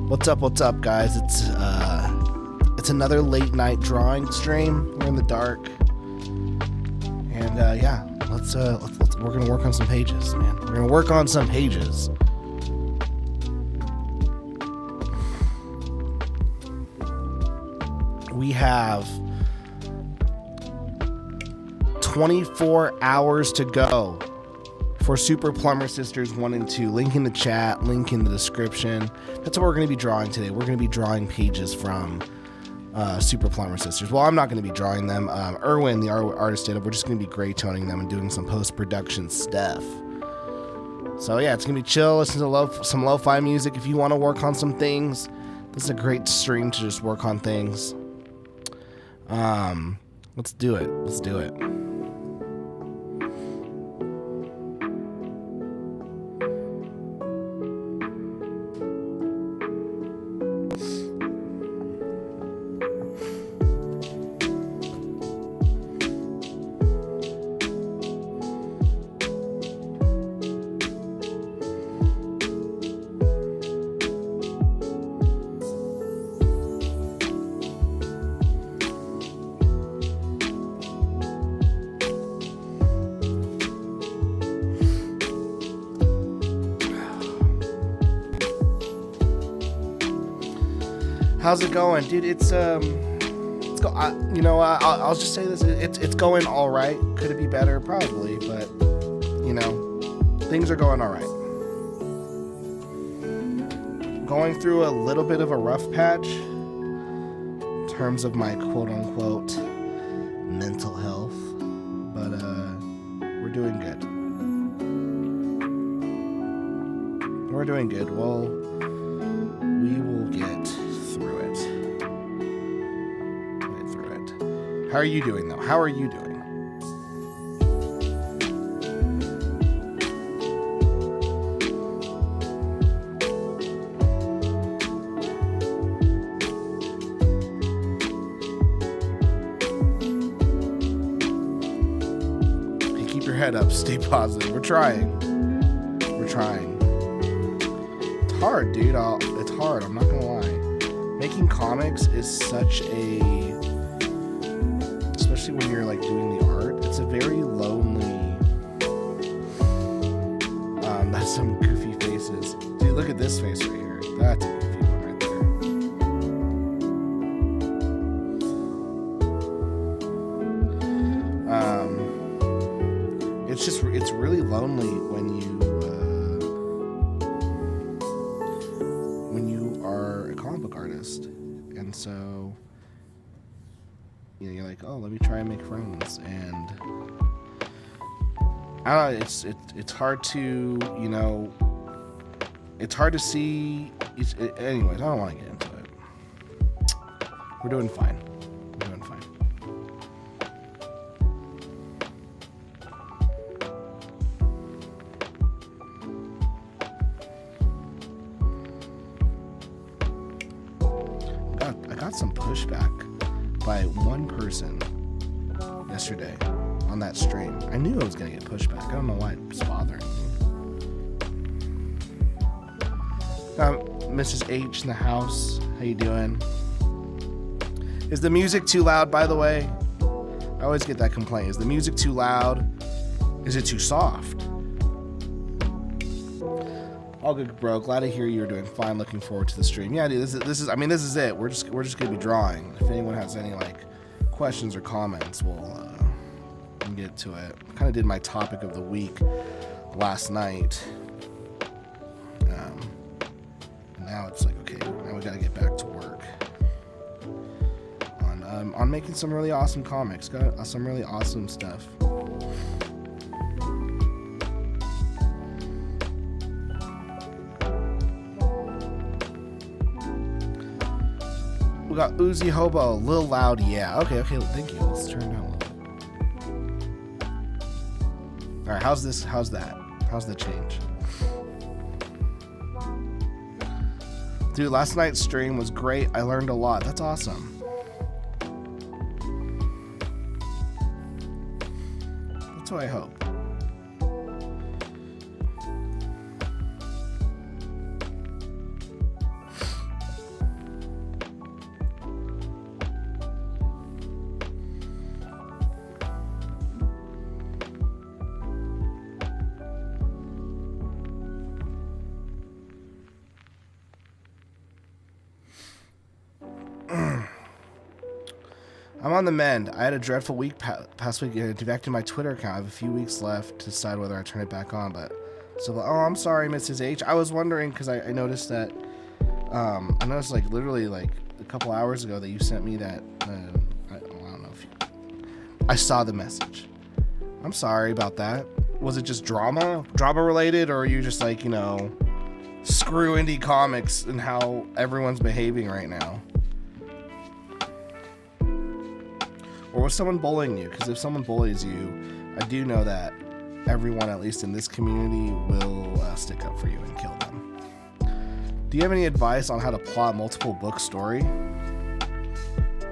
What's up, guys? It's another late night drawing stream. We're in the dark, and yeah, let's we're gonna work on some pages, man. We're gonna work on some pages. We have 24 hours to go for Super Plumber Sisters 1 and 2. Link in the chat, link in the description. That's what we're going to be drawing today. We're going to be drawing pages from Super Plumber Sisters. Well, I'm not going to be drawing them. Erwin, the artist, did it. We're just going to be gray toning them and doing some post-production stuff. So yeah, it's going to be chill. Listen to some lo-fi music if you want to work on some things. This is a great stream to just work on things. Let's do it. Let's do it. How's it going, dude? I'll just say this: it's going all right. Could it be better? Probably, but things are going all right. Going through a little bit of a rough patch in terms of my quote-unquote mental health, but we're doing good. We're doing good. Well, we will get through it. How are you doing, though? How are you doing? Hey, keep your head up. Stay positive. We're trying. It's hard, dude. It's hard. I'm not gonna lie. Making comics is such a, especially when you're like doing the art, it's a very lonely. That's some goofy faces, dude. Look at this face right here. That's a goofy one right there. It's really lonely when you are a comic book artist, and so you're like, oh, let me try and make friends, and I don't know, it's hard to it's hard to see. Anyways, I don't want to get into it. We're doing fine. Some pushback by one person yesterday on that stream. I knew I was gonna get pushback. I don't know why it's bothering me. Mrs. H in the house. How you doing? Is the music too loud, by the way? I always get that complaint. Is the music too loud? Is it too soft? All good, bro. Glad to hear you're doing fine. Looking forward to the stream. Yeah, dude. This is it. We're just gonna be drawing. If anyone has any questions or comments, we'll get to it. Kind of did my topic of the week last night. And now it's like, okay, now we gotta get back to work on making some really awesome comics. Got some really awesome stuff. We got Uzi Hobo, a little loud, yeah. Okay, thank you. Let's turn it down a little bit. Alright, how's that? How's the change? Dude, last night's stream was great. I learned a lot. That's awesome. That's what I hope. I'm on the mend. I had a dreadful week past week. I deactivated my Twitter account. I have a few weeks left to decide whether I turn it back on. But so, oh, I'm sorry, Mrs. H. I was wondering because I noticed that. I noticed like literally like a couple hours ago that you sent me that. I don't know if I saw the message. I'm sorry about that. Was it just drama related, or are you just like, you know, screw indie comics and how everyone's behaving right now? Or was someone bullying you? Because if someone bullies you, I do know that everyone, at least in this community, will stick up for you and kill them. Do you have any advice on how to plot a multiple book story?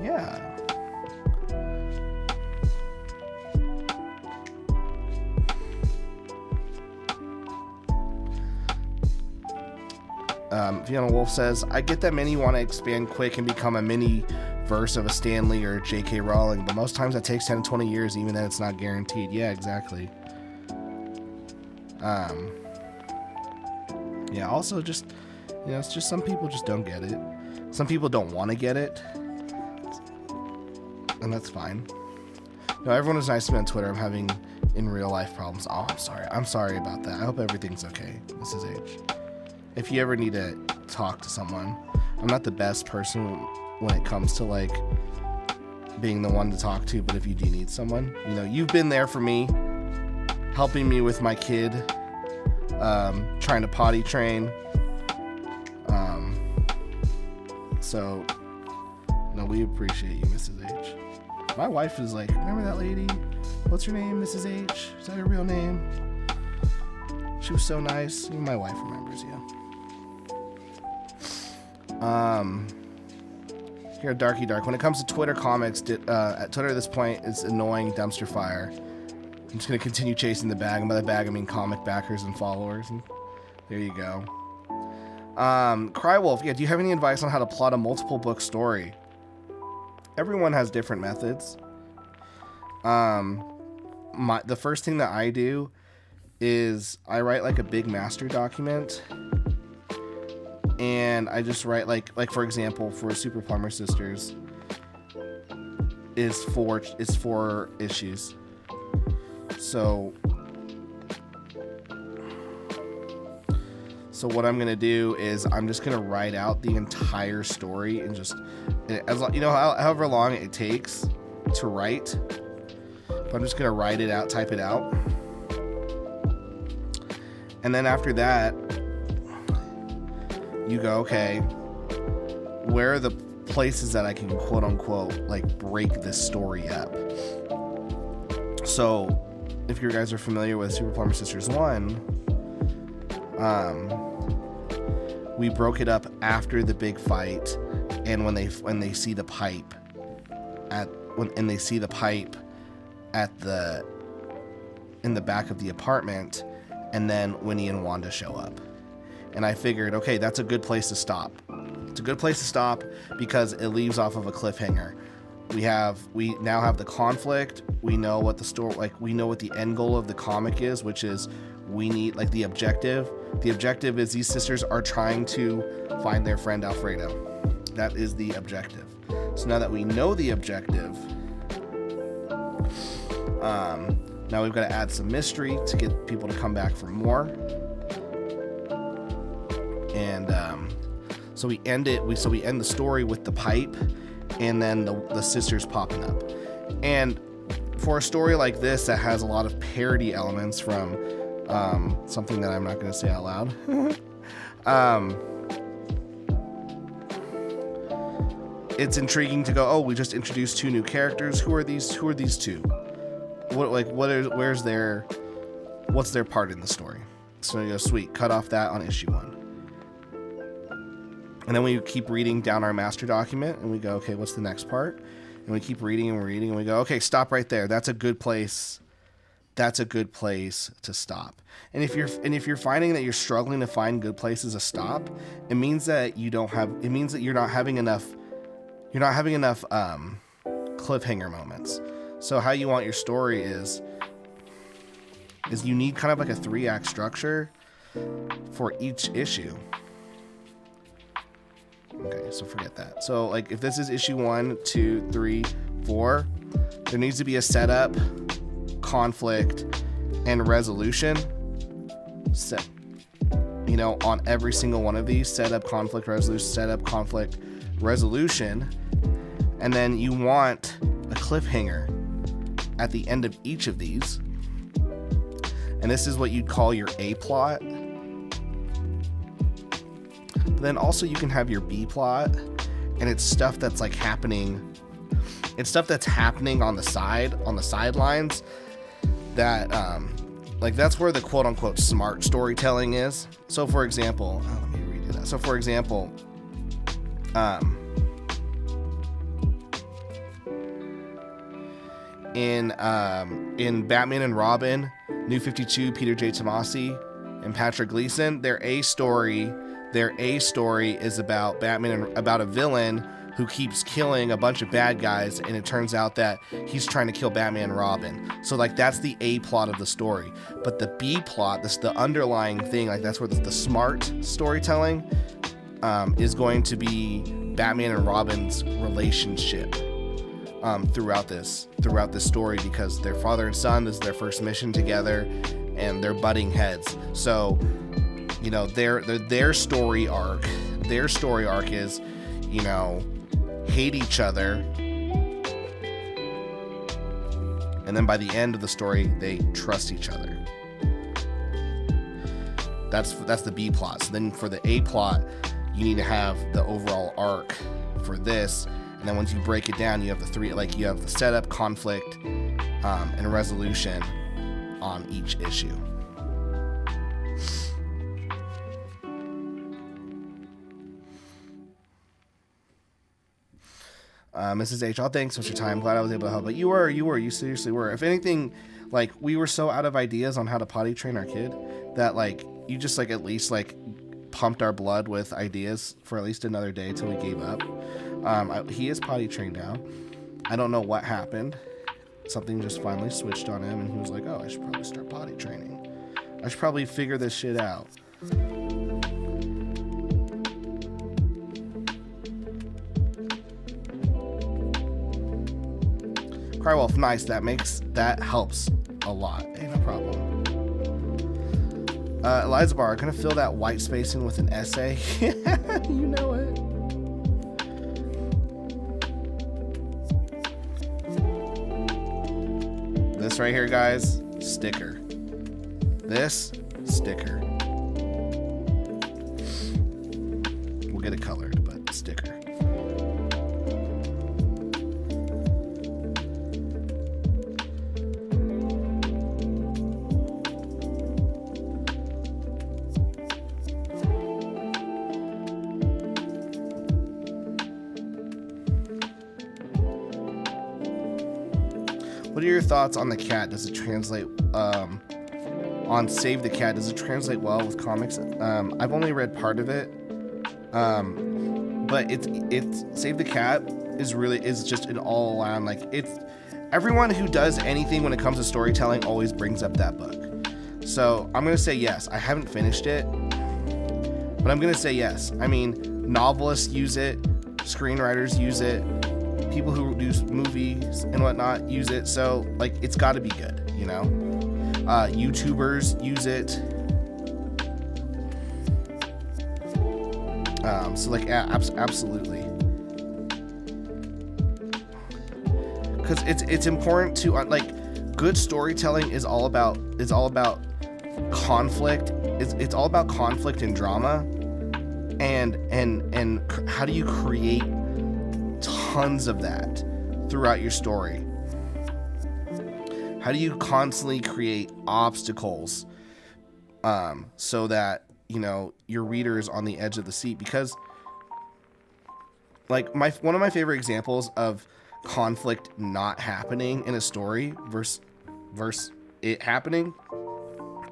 Yeah. Fiona Wolf says, I get that many want to expand quick and become a mini verse of a Stan Lee or J.K. Rowling, but most times that takes 10 to 20 years, even then it's not guaranteed. Yeah, exactly. Yeah, also just, you know, it's just some people just don't get it. Some people don't want to get it, and that's fine. No, everyone was nice to me on Twitter. I'm having in real life problems. Oh, I'm sorry. I'm sorry about that. I hope everything's okay, Mrs. H. If you ever need to talk to someone, I'm not the best person when it comes to like being the one to talk to, but if you do need someone, you know, you've been there for me, helping me with my kid, trying to potty train. So, no, we appreciate you, Mrs. H. My wife is like, remember that lady? What's her name, Mrs. H? Is that her real name? She was so nice. Even my wife remembers you. Here at Darky Dark, when it comes to Twitter comics, at Twitter at this point, it's annoying dumpster fire. I'm just going to continue chasing the bag, and by the bag I mean comic backers and followers, and there you go. Crywolf, yeah, do you have any advice on how to plot a multiple book story? Everyone has different methods. The first thing that I do is I write like a big master document, and I just write like for example, for Super Plumber Sisters is four issues. So what I'm gonna do is I'm just gonna write out the entire story and just, as you know, however long it takes to write, but I'm just gonna write it out, type it out, and then after that you go, okay, where are the places that I can quote unquote like break this story up? So if you guys are familiar with Super Plumber Sisters 1, we broke it up after the big fight, and when they see the pipe in the back of the apartment, and then Winnie and Wanda show up. And I figured, okay, that's a good place to stop. It's a good place to stop because it leaves off of a cliffhanger. We now have the conflict. We know what the story, like, we know what the end goal of the comic is, which is we need, like, the objective. The objective is these sisters are trying to find their friend Alfredo. That is the objective. So now that we know the objective, now we've got to add some mystery to get people to come back for more. And so we end the story with the pipe, and then the sisters popping up. And for a story like this that has a lot of parody elements from something that I'm not going to say out loud, it's intriguing to go, oh, we just introduced 2 new characters. Who are these two? What's their part in the story? So you go, sweet, cut off that on issue 1. And then we keep reading down our master document, and we go, okay, what's the next part? And we keep reading and reading, and we go, okay, stop right there. That's a good place. That's a good place to stop. And if you're finding that you're struggling to find good places to stop, it means that you're not having enough cliffhanger moments. So how you want your story is you need kind of like a 3-act structure for each issue. Okay, so forget that. So like if this is issue 1, 2, 3, 4, there needs to be a setup, conflict, and resolution set, you know, on every single one of these. Setup, conflict, resolution, setup, conflict, resolution. And then you want a cliffhanger at the end of each of these. And this is what you'd call your A plot. But then also you can have your B plot, and it's stuff that's like happening. It's stuff that's happening on the sidelines that, like, that's where the quote unquote smart storytelling is. So for example, let me redo that. So for example, in Batman and Robin, New 52, Peter J. Tomasi and Patrick Gleason, their A story is about about a villain who keeps killing a bunch of bad guys, and it turns out that he's trying to kill Batman and Robin. So like that's the A plot of the story. But the B plot, the underlying thing, like that's where the smart storytelling is going to be Batman and Robin's relationship throughout this story, because they're father and son. This is their first mission together, and they're butting heads. So, you know, their story arc is, you know, hate each other, and then by the end of the story they trust each other. That's the B plot. So then for the A plot, you need to have the overall arc for this, and then once you break it down, you have the three, like you have the setup, conflict, and resolution on each issue. Mrs. H, all thanks for your time. Glad I was able to help. But you seriously were. If anything, like, we were so out of ideas on how to potty train our kid that, like, you just, like, at least, like, pumped our blood with ideas for at least another day till we gave up. He is potty trained now. I don't know what happened. Something just finally switched on him, and he was like, oh, I should probably start potty training. I should probably figure this shit out. Crywolf, nice. That helps a lot. Hey, no problem. Eliza Bar, gonna fill that white space in with an essay. You know it. This right here, guys, sticker. This sticker. We'll get it colored, but sticker. What are your thoughts on the cat? Does it translate on Save the Cat? Does it translate well with comics? I've only read part of it, but it's Save the Cat is just an all around, like, it's everyone who does anything when it comes to storytelling always brings up that book. So I'm gonna say yes. I haven't finished it, but I'm gonna say yes. I mean, novelists use it, screenwriters use it. People who do movies and whatnot use it, so like it's got to be good, you know. YouTubers use it, so like absolutely, because it's important to like good storytelling is all about conflict. It's all about conflict and drama, and how do you create tons of that throughout your story? How do you constantly create obstacles so that, you know, your reader is on the edge of the seat? Because like one of my favorite examples of conflict not happening in a story versus it happening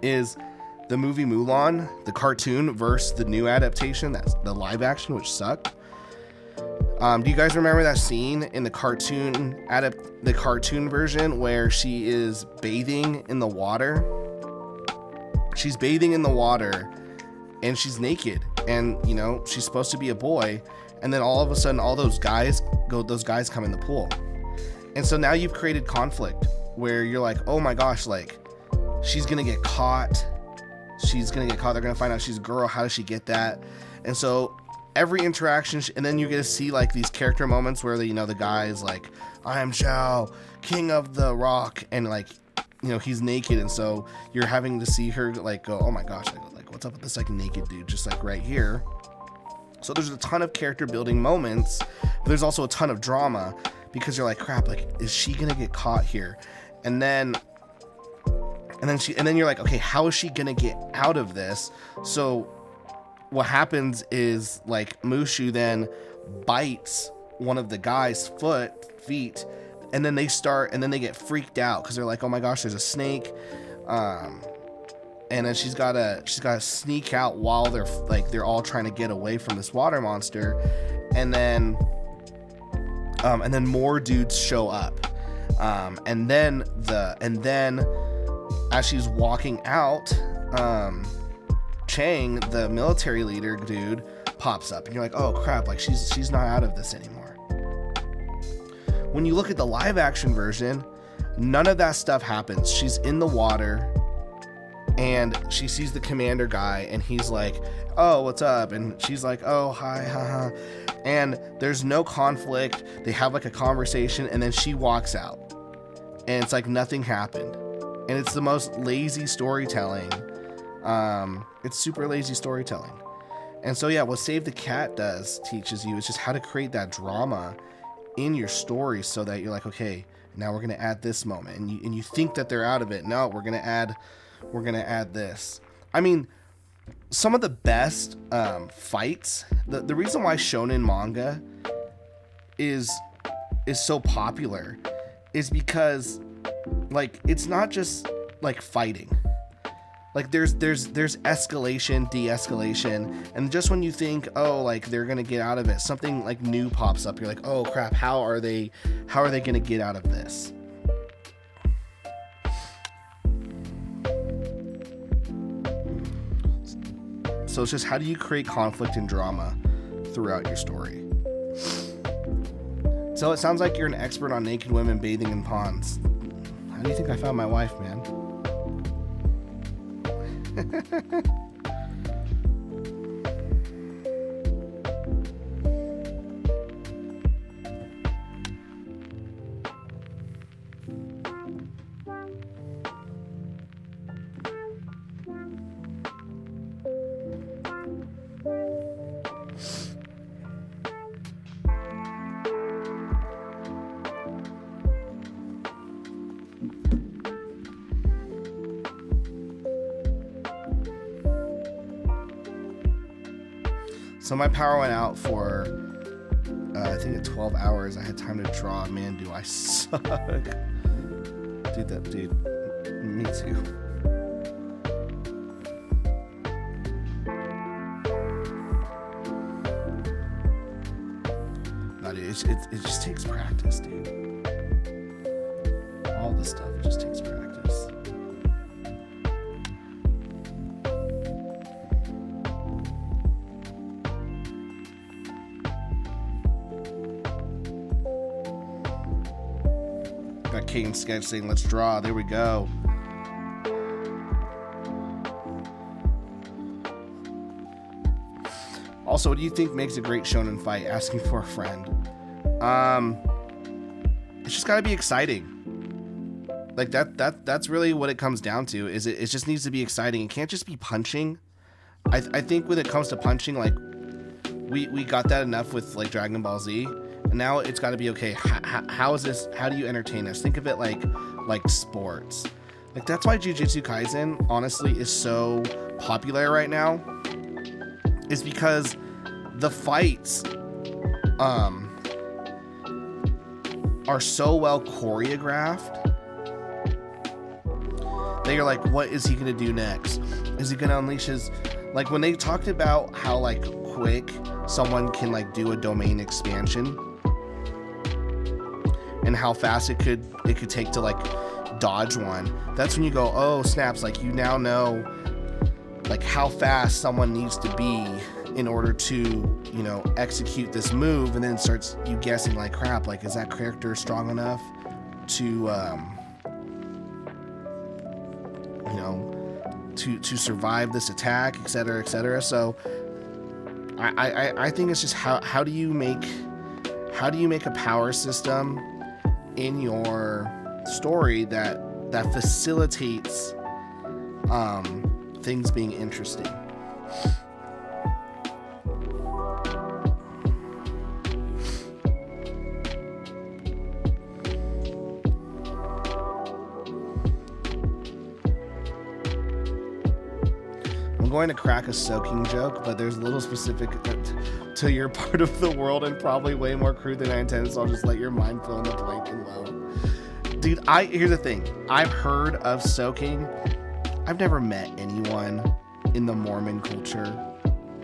is the movie Mulan, the cartoon versus the new adaptation, that's the live action, which sucked. Do you guys remember that scene in the cartoon version where she is bathing in the water? She's bathing in the water and she's naked, and you know, she's supposed to be a boy, and then all of a sudden all those guys come in the pool. And so now you've created conflict where you're like, oh my gosh, like she's gonna get caught. They're gonna find out she's a girl. How does she get that? And so every interaction, and then you get to see like these character moments where the guy is like, I am Zhao, king of the rock, and like, he's naked, and so you're having to see her like go, oh my gosh, like what's up with this like naked dude just like right here. So there's a ton of character building moments, but there's also a ton of drama because you're like, crap, like is she gonna get caught here? And then you're like, okay, how is she gonna get out of this? So what happens is like Mushu then bites one of the guy's feet, and then they get freaked out because they're like, oh my gosh, there's a snake, and then she's gotta sneak out while they're all trying to get away from this water monster, and then more dudes show up, and then as she's walking out, Chang, the military leader dude, pops up, and you're like, oh crap, like she's not out of this anymore. When you look at the live action version, none of that stuff happens. She's in the water and she sees the commander guy, and he's like, oh, what's up? And she's like, oh, hi, haha. And there's no conflict. They have like a conversation, and then she walks out, and it's like nothing happened. And it's the most lazy storytelling. It's super lazy storytelling. And so yeah, what Save the Cat teaches you is just how to create that drama in your story, so that you're like, okay, now we're gonna add this moment, and you think that they're out of it. No, we're gonna add this. I mean, some of the best fights. The reason why shonen manga is so popular is because like it's not just like fighting. Like there's escalation, de-escalation, and just when you think, oh, like they're gonna get out of it, something like new pops up. You're like, oh crap, how are they gonna get out of this? So it's just, how do you create conflict and drama throughout your story? So it sounds like you're an expert on naked women bathing in ponds. How do you think I found my wife, man? So my power went out for, I think at 12 hours. I had time to draw. Man, do I suck. Dude, me too. No, dude, it just takes practice, dude. All this stuff, it just takes practice. Got Kane sketch saying, let's draw. There we go. Also, what do you think makes a great shonen fight? Asking for a friend. It's just gotta be exciting. Like that's really what it comes down to. Is it just needs to be exciting. It can't just be punching. I think when it comes to punching, like we got that enough with like Dragon Ball Z. And now it's got to be, okay, how is this? How do you entertain us? Think of it like sports. Like that's why Jujutsu Kaisen honestly is so popular right now. Is because the fights are so well choreographed that you're like, what is he gonna do next? Is he gonna unleash his, like when they talked about how like quick someone can like do a domain expansion and how fast it could take to like dodge one, that's when you go, oh snaps, like you now know like how fast someone needs to be in order to, you know, execute this move. And then starts you guessing like, crap, like is that character strong enough? to to survive this attack, etc., etc. So I think it's just how do you make a power system in your story that facilitates things being interesting. I'm going to crack a soaking joke, but there's a little specific to your part of the world and probably way more crude than I intended, so I'll just let your mind fill in the blank and low. Dude, here's the thing. I've heard of soaking. I've never met anyone in the Mormon culture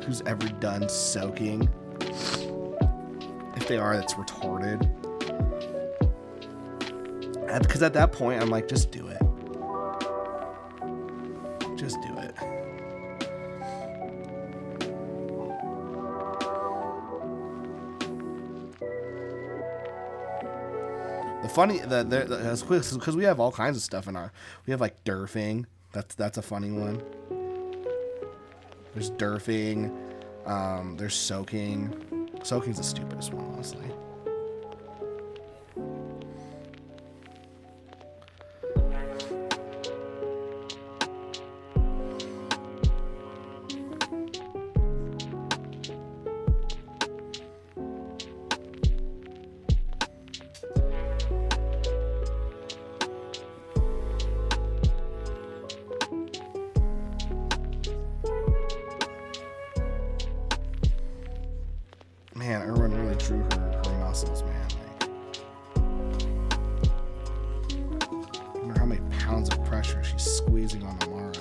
who's ever done soaking. If they are, that's retarded. Because at that point, I'm like, just do it. Just do it. That's quick because we have all kinds of stuff we have like derfing. That's a funny one. There's derfing. There's soaking. Soaking's the stupidest one, honestly. Man, Erwin really drew her muscles, man. I wonder how many pounds of pressure she's squeezing on Amara.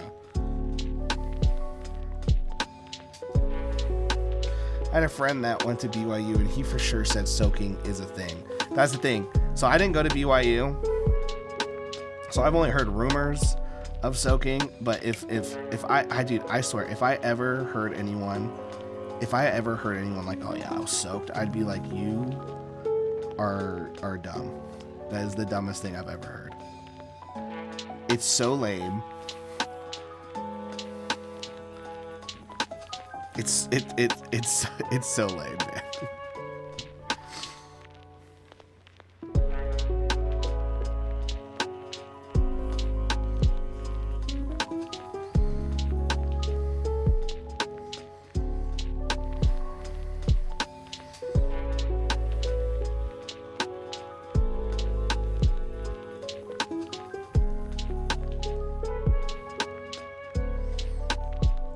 I had a friend that went to BYU, and he for sure said soaking is a thing. That's the thing. So I didn't go to BYU, so I've only heard rumors of soaking. But if I swear, if I ever heard anyone like, oh yeah, I was soaked, I'd be like, you are dumb. That is the dumbest thing I've ever heard. It's so lame. It's so lame, man.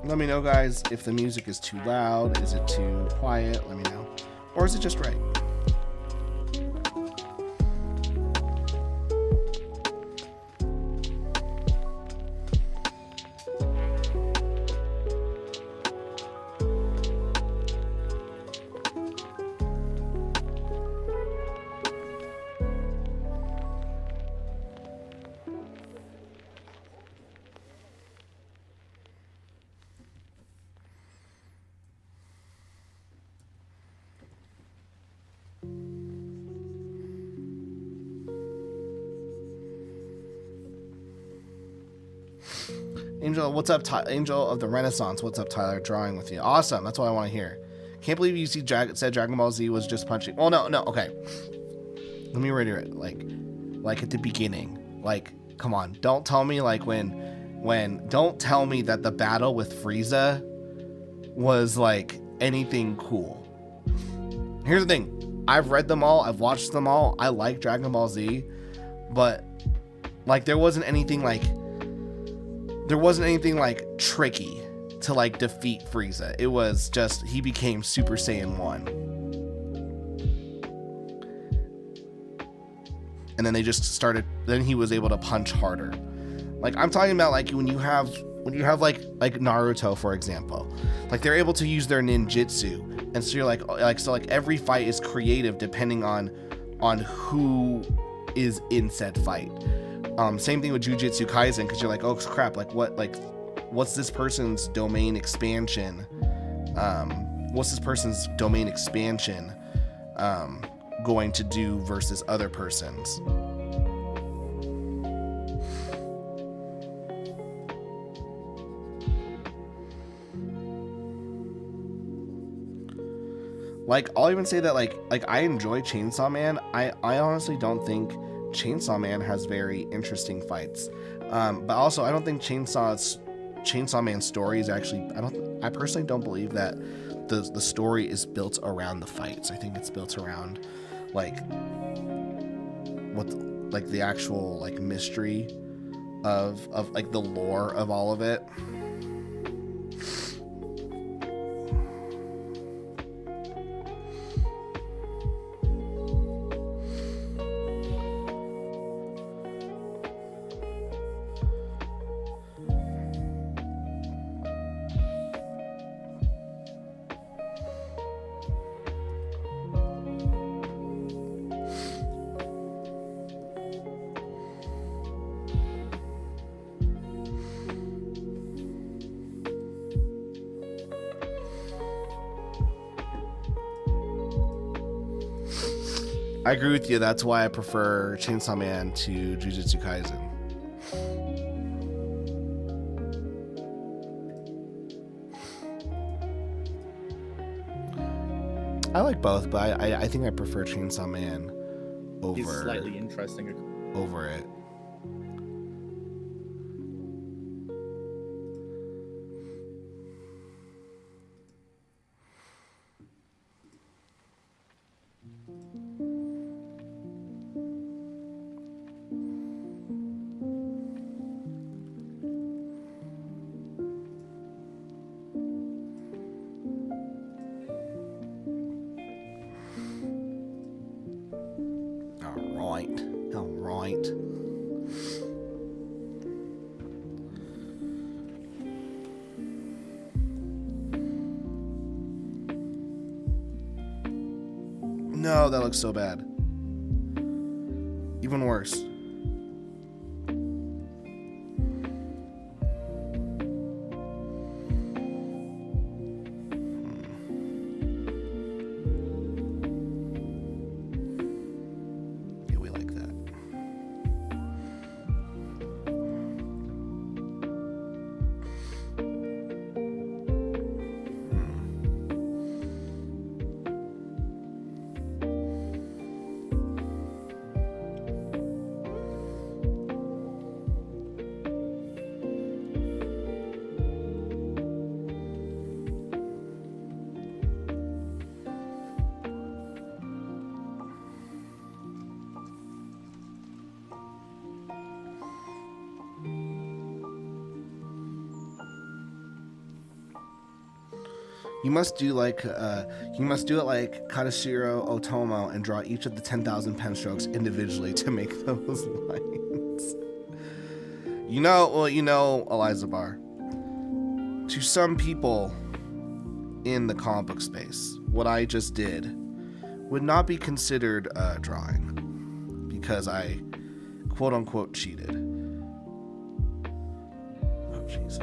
Let me know, guys, if the music is too loud, is it too quiet? Let me know. Or is it just right? Angel, what's up? Angel of the Renaissance, what's up, Tyler? Drawing with you. Awesome. That's what I want to hear. Can't believe you said Dragon Ball Z was just punching. Oh, no. Okay. Let me reiterate. Like at the beginning. Like, come on. Don't tell me like don't tell me that the battle with Frieza was like anything cool. Here's the thing. I've read them all. I've watched them all. I like Dragon Ball Z, but like there wasn't anything like tricky to like defeat Frieza. It was just he became Super Saiyan 1. And then then he was able to punch harder. Like I'm talking about like when you have like Naruto, for example. Like they're able to use their ninjutsu. And so you're like every fight is creative depending on who is in said fight. Same thing with Jujutsu Kaisen, because you're like, oh crap, what's this person's domain expansion? Going to do versus other person's? Like, I'll even say that like I enjoy Chainsaw Man. I honestly don't think Chainsaw Man has very interesting fights. But also, I don't think Chainsaw Man's story is actually. I personally don't believe that the story is built around the fights. I think it's built around like like the actual like mystery of like the lore of all of it. I agree with you. That's why I prefer Chainsaw Man to Jujutsu Kaisen. I like both, but I think I prefer Chainsaw Man over. He's slightly interesting. Over it. All right. No, that looks so bad. Even worse. You must do it like Katashiro Otomo and draw each of the 10,000 pen strokes individually to make those lines. Eliza Barr. To some people in the comic book space, what I just did would not be considered drawing because I quote unquote cheated. Oh, Jesus.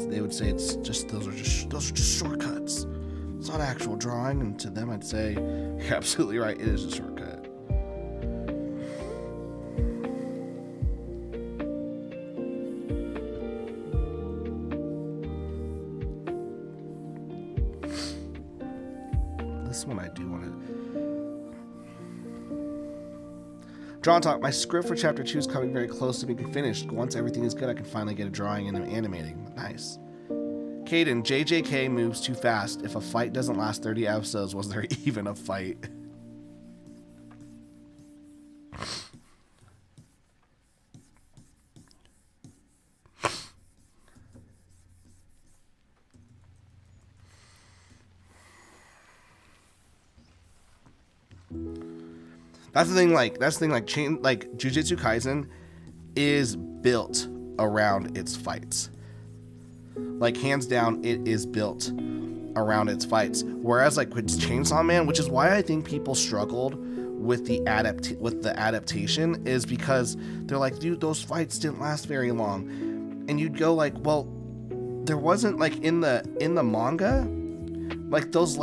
They would say those are just shortcuts. It's not actual drawing, and to them I'd say, you're absolutely right, it is a shortcut. This one I do want to Draw Talk, my script for chapter 2 is coming very close to being finished. Once everything is good, I can finally get a drawing and animating. Nice. Caden, JJK moves too fast. If a fight doesn't last 30 episodes, was there even a fight? That's the thing, like Jujutsu Kaisen is built around its fights. Like, hands down, it is built around its fights. Whereas, like, with Chainsaw Man, which is why I think people struggled with the adaptation, is because they're like, dude, those fights didn't last very long. And you'd go like, well, there wasn't, like, in the manga, Like those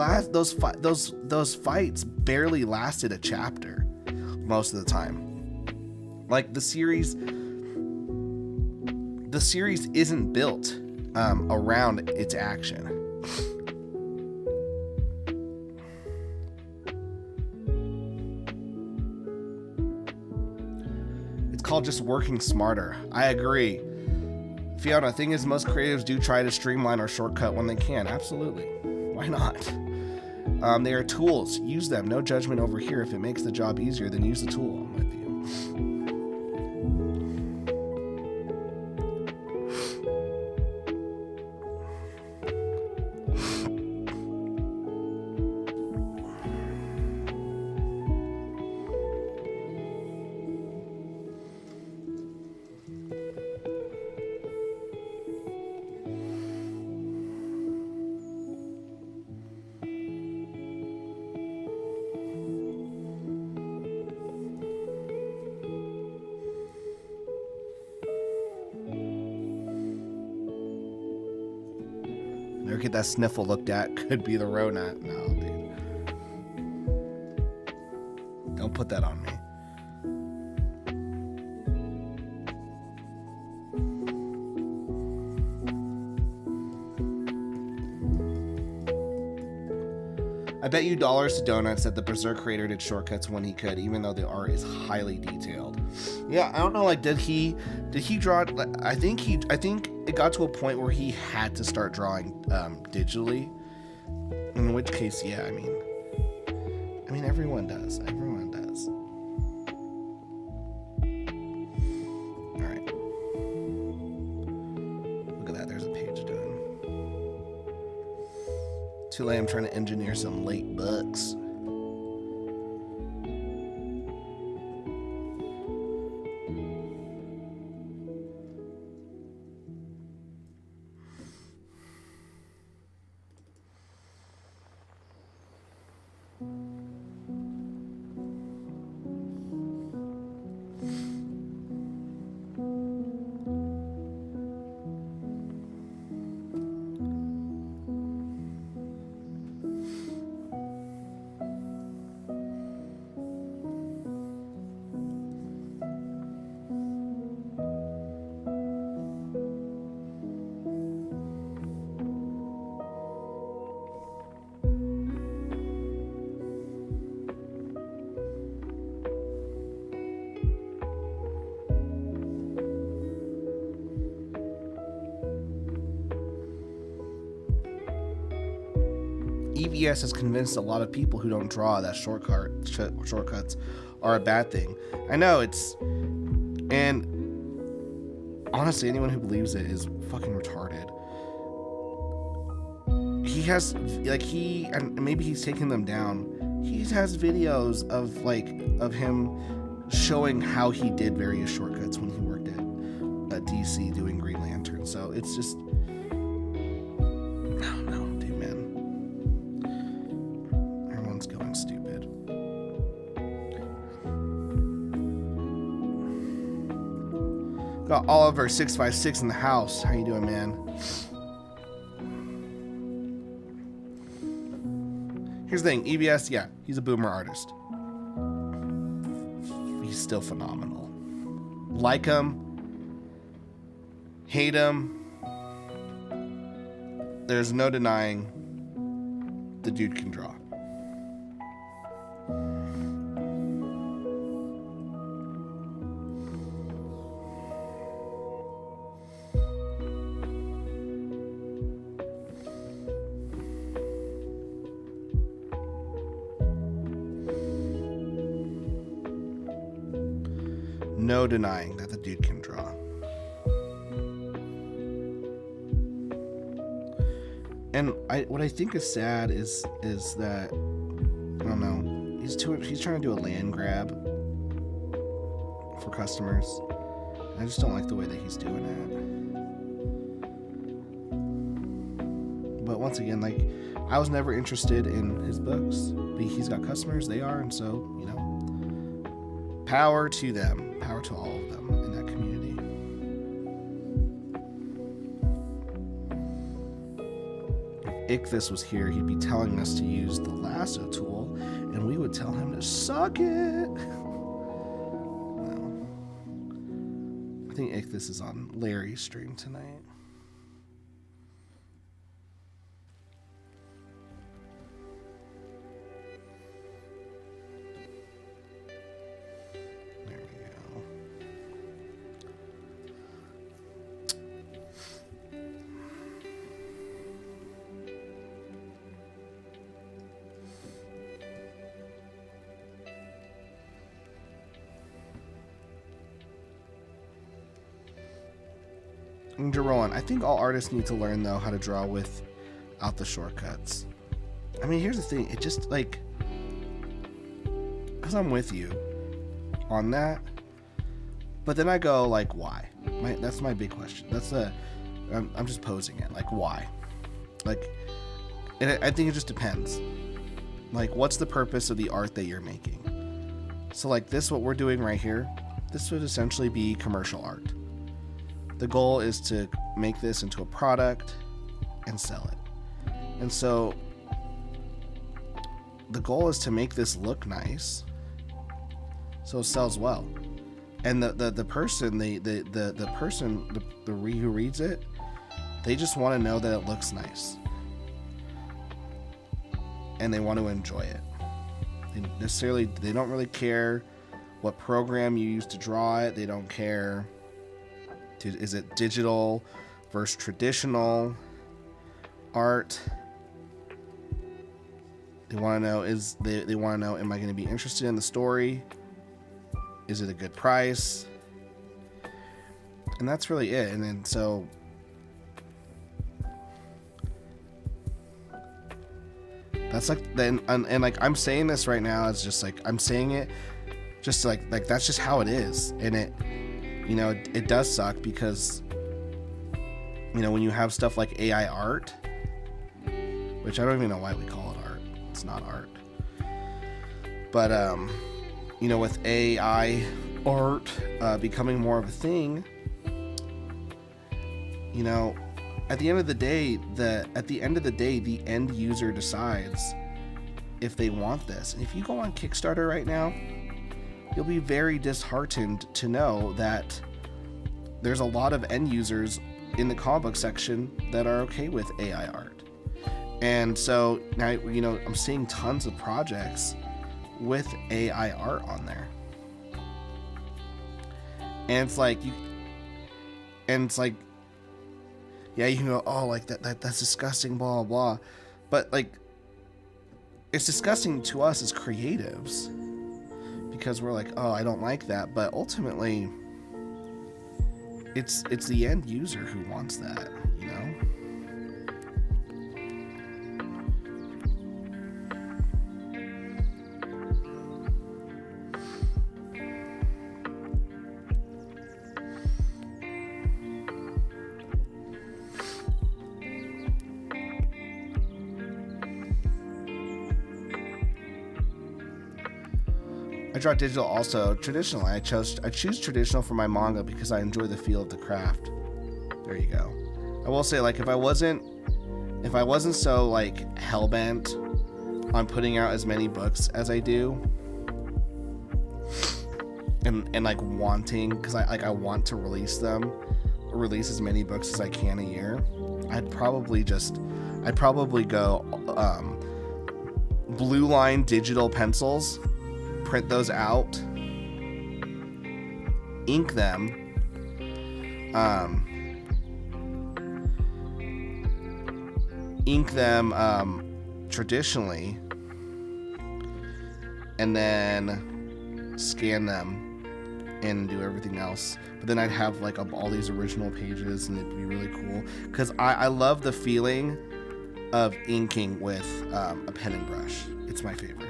fights barely lasted a chapter most of the time. Like the series isn't built around its action. It's called just working smarter. I agree. Fiona, the thing is, most creatives do try to streamline or shortcut when they can. Absolutely. Why not? They are tools. Use them. No judgment over here. If it makes the job easier, then use the tool. I'm with you. Never get that sniffle looked at. Could be the Rona. No, dude. Don't put that on me. I bet you dollars to donuts that the Berserk creator did shortcuts when he could, even though the art is highly detailed. Yeah, I don't know. Like, did he draw? I think it got to a point where he had to start drawing digitally. In which case, yeah, I mean, everyone does. Everyone does. All right. Look at that. There's a page done. Too late. I'm trying to engineer some late bucks. EVS has convinced a lot of people who don't draw that shortcuts are a bad thing. I know and honestly, anyone who believes it is fucking retarded. And maybe he's taking them down. He has videos of him showing how he did various shortcuts when he worked at DC doing Green Lantern. So it's just, got Oliver 656 in the house. How you doing, man? Here's the thing, EBS, yeah, he's a boomer artist. He's still phenomenal. Like him, hate him. There's no denying the dude can draw. No denying that the dude can draw. And what I think is sad is that, I don't know, he's trying to do a land grab for customers. I just don't like the way that he's doing it. But once again, like, I was never interested in his books. But he's got customers, they are, and so, you know, power to them. Power to all of them in that community. Ichthus was here, he'd be telling us to use the lasso tool, and we would tell him to suck it. No. I think Ichthus is on Larry's stream tonight. Jerome, I think all artists need to learn, though, how to draw without the shortcuts. I mean, here's the thing. It just, like, because I'm with you on that, but then I go, like, why? That's my big question. I'm just posing it. Like, why? Like, I think it just depends. Like, what's the purpose of the art that you're making? So, like, this, what we're doing right here, this would essentially be commercial art. The goal is to make this into a product and sell it. And so the goal is to make this look nice so it sells well. And the person who reads it, they just want to know that it looks nice. And they want to enjoy it. They don't really care what program you use to draw it. They don't care. Is it digital versus traditional art? They want to know, they want to know, am I going to be interested in the story? Is it a good price? And that's really it. And then so that's like, then, and like, I'm saying this right now, it's just like, I'm saying it just like that's just how it is. And it does suck because, when you have stuff like AI art, which I don't even know why we call it art. It's not art. But, with AI art becoming more of a thing, at the end of the day, the end user decides if they want this. And if you go on Kickstarter right now, you'll be very disheartened to know that there's a lot of end users in the comic book section that are okay with AI art. And so now, I'm seeing tons of projects with AI art on there. And it's like, yeah, you can go, oh, like that's disgusting, blah, blah, blah. But like, it's disgusting to us as creatives, because we're like, oh, I don't like that. But ultimately, it's the end user who wants that, I draw digital also. Traditional. I choose traditional for my manga because I enjoy the feel of the craft. There you go. I will say, like, if I wasn't so like hell-bent on putting out as many books as I do, and like wanting, because I want to release as many books as I can a year, I'd probably go blue line digital pencils, print those out, ink them, traditionally, and then scan them and do everything else. But then I'd have like all these original pages, and it'd be really cool because I love the feeling of inking with a pen and brush. It's my favorite.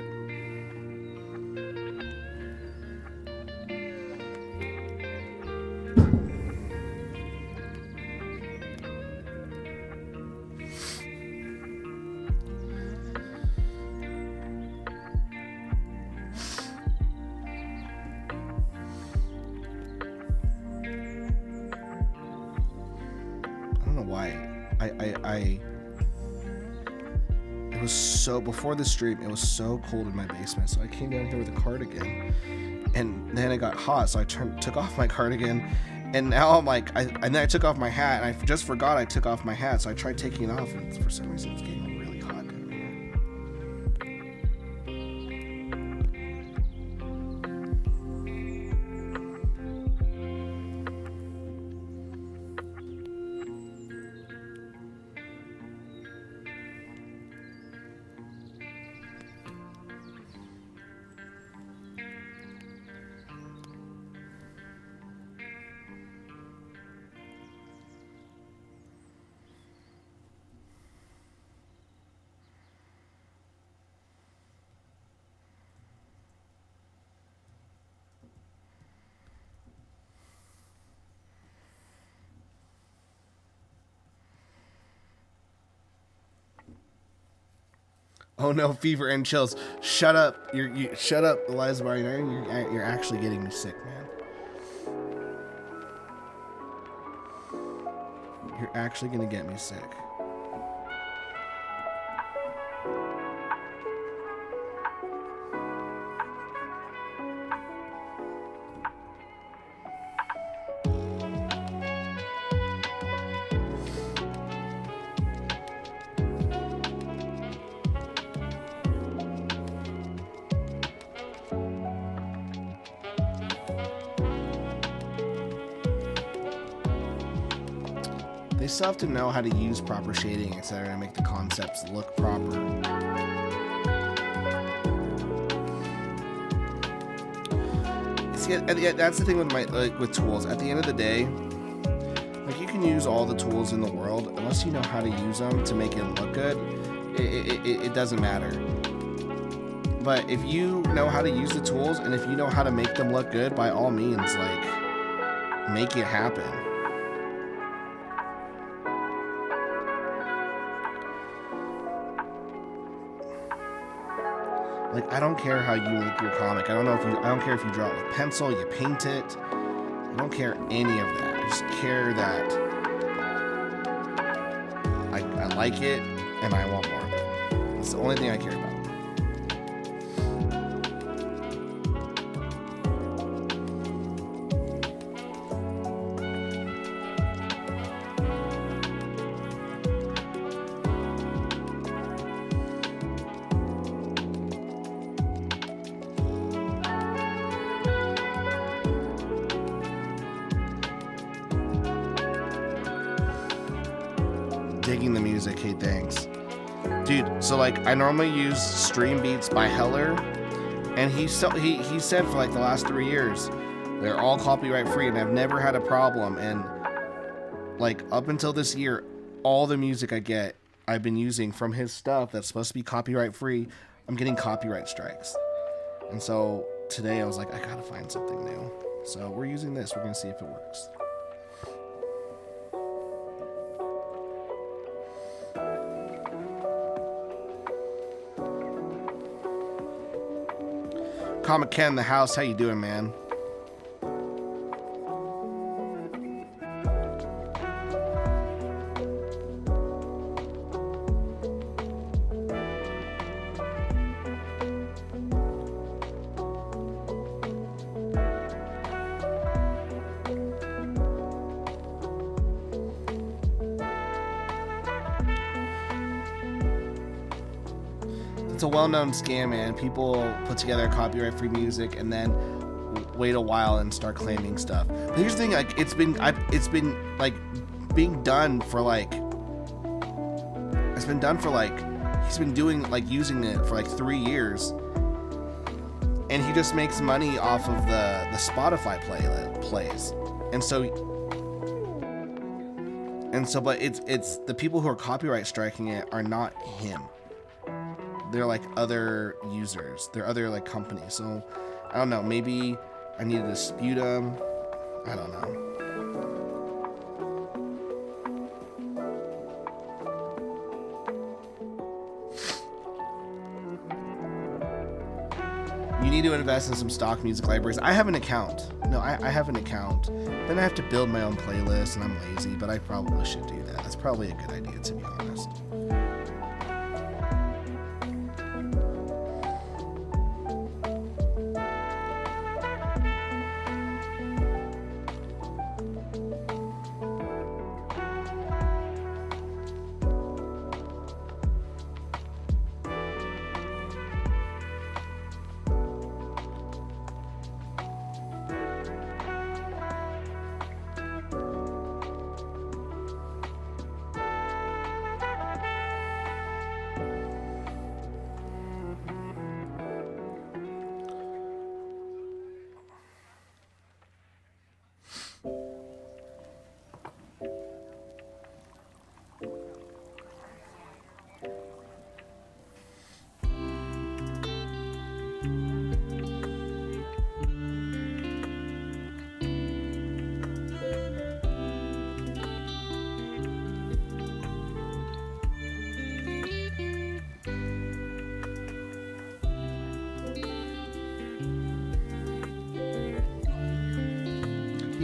was so, before the stream, it was so cold in my basement, so I came down here with a cardigan, and then it got hot, so I took off my cardigan, and now I'm like, and then I took off my hat, and I just forgot I took off my hat, so I tried taking it off, and for some reason it's getting really hot down here. Oh no, fever and chills. Shut up. Shut up, Eliza Barnard. You're actually getting me sick, man. You're actually gonna get me sick. They still have to know how to use proper shading, etc., to make the concepts look proper. See, that's the thing with with tools. At the end of the day, like, you can use all the tools in the world, unless you know how to use them to make it look good. It doesn't matter. But if you know how to use the tools, and if you know how to make them look good, by all means, like, make it happen. Like, I don't care how you make your comic. I don't care if you draw it with pencil, you paint it. I don't care any of that. I just care that I like it and I want more of it. That's the only thing I care about. Digging the music, hey, thanks. Dude, so like, I normally use Stream Beats by Heller, and he said for like the last 3 years, they're all copyright free, and I've never had a problem. And like, up until this year, all the music I've been using from his stuff that's supposed to be copyright free, I'm getting copyright strikes. And so today I was like, I gotta find something new. So we're using this, we're gonna see if it works. Comic Ken in the house, how you doing, man? It's a well-known scam, man. People put together copyright-free music and then wait a while and start claiming stuff. But here's the thing: like, it's been like being done for like, he's been doing, like, using it for like 3 years, and he just makes money off of the Spotify plays, and so, but it's the people who are copyright striking it are not him. They're like other users. They're other like companies. So I don't know. Maybe I need to dispute them. I don't know. You need to invest in some stock music libraries. I have an account. No, I have an account. Then I have to build my own playlist, and I'm lazy, but I probably should do that. That's probably a good idea, to be honest.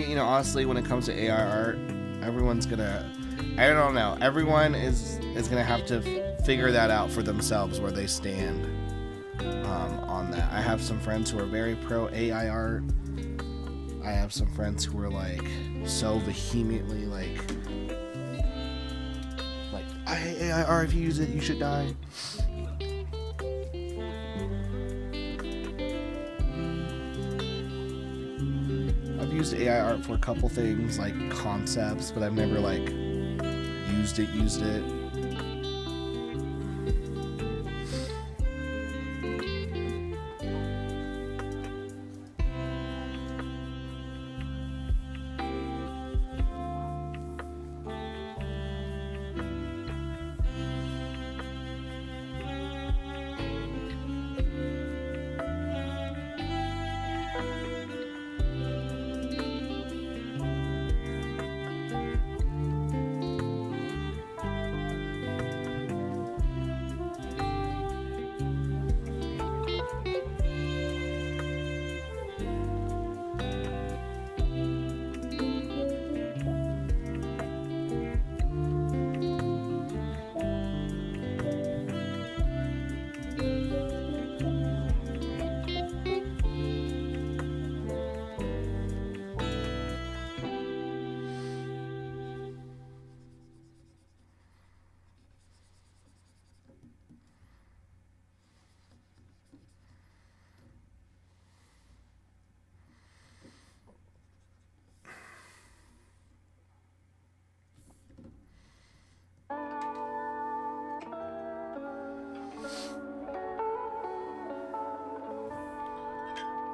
You know, honestly, when it comes to AI art, everyone's gonna, I don't know, everyone is gonna have to figure that out for themselves, where they stand on that. I have some friends who are very pro AI art. I have some friends who are like so vehemently like I hate AI art, if you use it you should die. I've used AI art for a couple things, like concepts, but I've never like used it.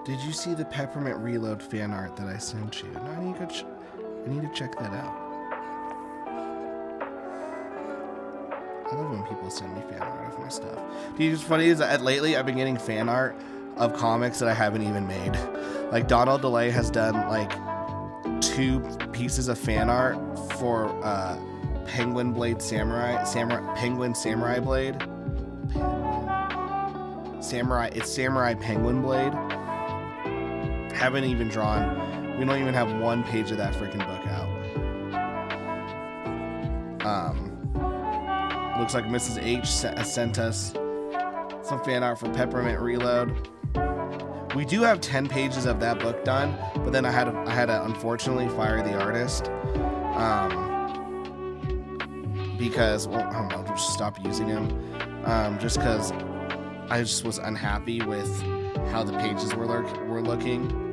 Did you see the Peppermint Reload fan art that I sent you? No, I need to check that out. I love when people send me fan art of my stuff. Dude, what's funny is that lately I've been getting fan art of comics that I haven't even made. Like Donald DeLay has done like 2 pieces of fan art for Penguin Blade Penguin Samurai Blade. It's Samurai Penguin Blade. Haven't even drawn. We don't even have 1 page of that freaking book out. Looks like Mrs. H sent us some fan art for Peppermint Reload. We do have 10 pages of that book done, but then I had to unfortunately fire the artist because, well, I don't know, just stop using him, just because I just was unhappy with how the pages were looking.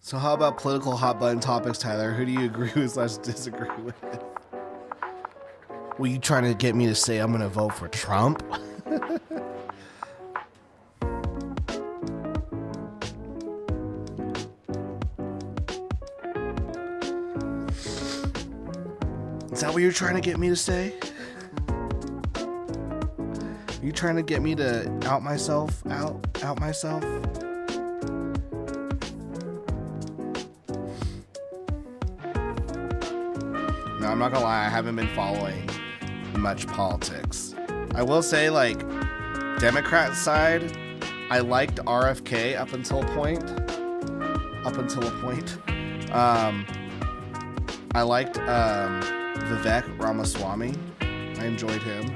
So how about political hot button topics, Tyler? Who do you agree with / disagree with? Were you trying to get me to say I'm going to vote for Trump? Is that what you're trying to get me to say? Are you trying to get me to out myself? No, I'm not gonna lie, I haven't been following much politics. I will say, like, Democrat side, I liked RFK up until a point. up until a point. I liked Vivek Ramaswamy. I enjoyed him.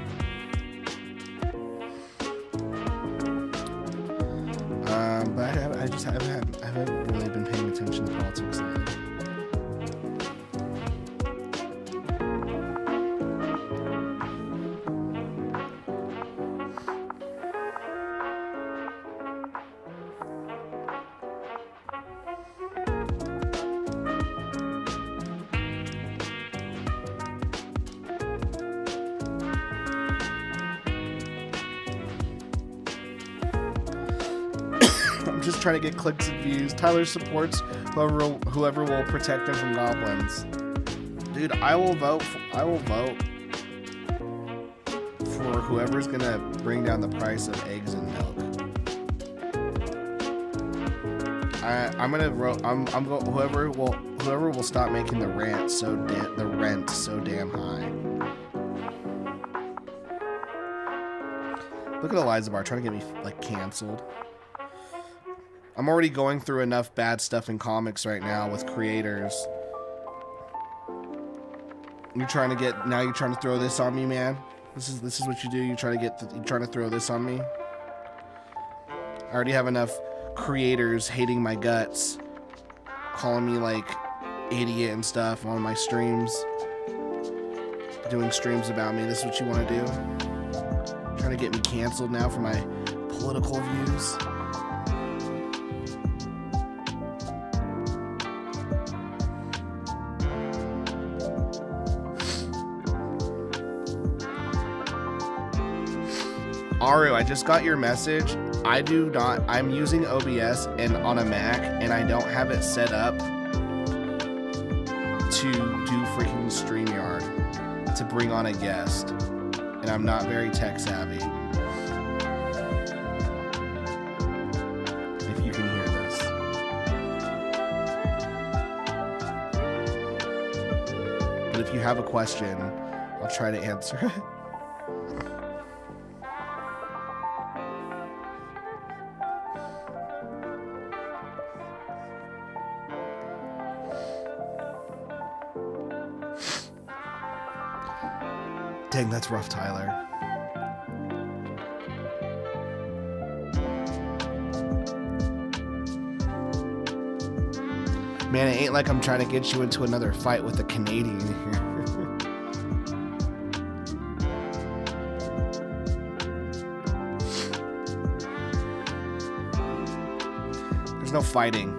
But I haven't really been paying attention to politics lately. Just trying to get clicks and views. Tyler supports whoever will protect him from goblins. Dude, I will vote for whoever's gonna bring down the price of eggs and milk. Whoever will stop making the rent so damn high. Look at Eliza Bar trying to get me like canceled. I'm already going through enough bad stuff in comics right now with creators. You're trying to throw this on me, man. This is what you do. You're trying to throw this on me. I already have enough creators hating my guts, calling me like idiot and stuff on my streams, doing streams about me. This is what you want to do? Trying to get me canceled now for my political views. Aru, I just got your message. I'm using OBS and on a Mac, and I don't have it set up to do freaking StreamYard to bring on a guest. And I'm not very tech savvy. If you can hear this. But if you have a question, I'll try to answer it. Dang, that's rough, Tyler. Man, it ain't like I'm trying to get you into another fight with a Canadian here. There's no fighting.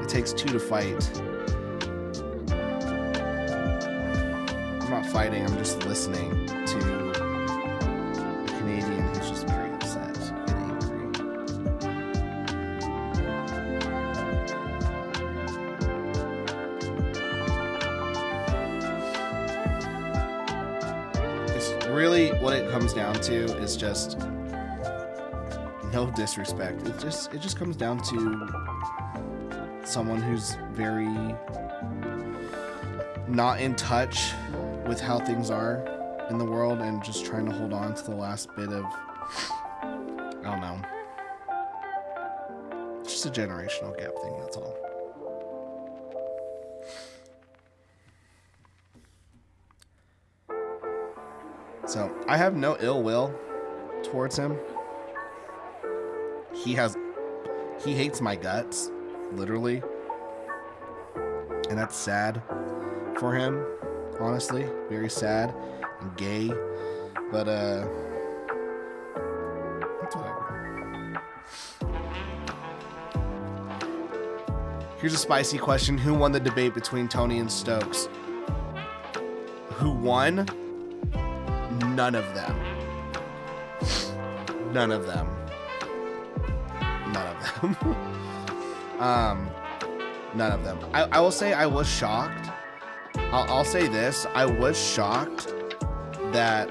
It takes two to fight. I'm not fighting, I'm just listening to a Canadian who's just very upset and angry. It's really what it comes down to is just no disrespect. It just comes down to someone who's very not in touch with how things are in the world and just trying to hold on to the last bit of, I don't know. It's just a generational gap thing, that's all. So, I have no ill will towards him. He hates my guts, literally. And that's sad for him. Honestly, very sad and gay, but it's whatever. Here's a spicy question. Who won the debate between Tony and Stokes? Who won? None of them. None of them. None of them. None of them. I will say I was shocked. I'll say this. I was shocked that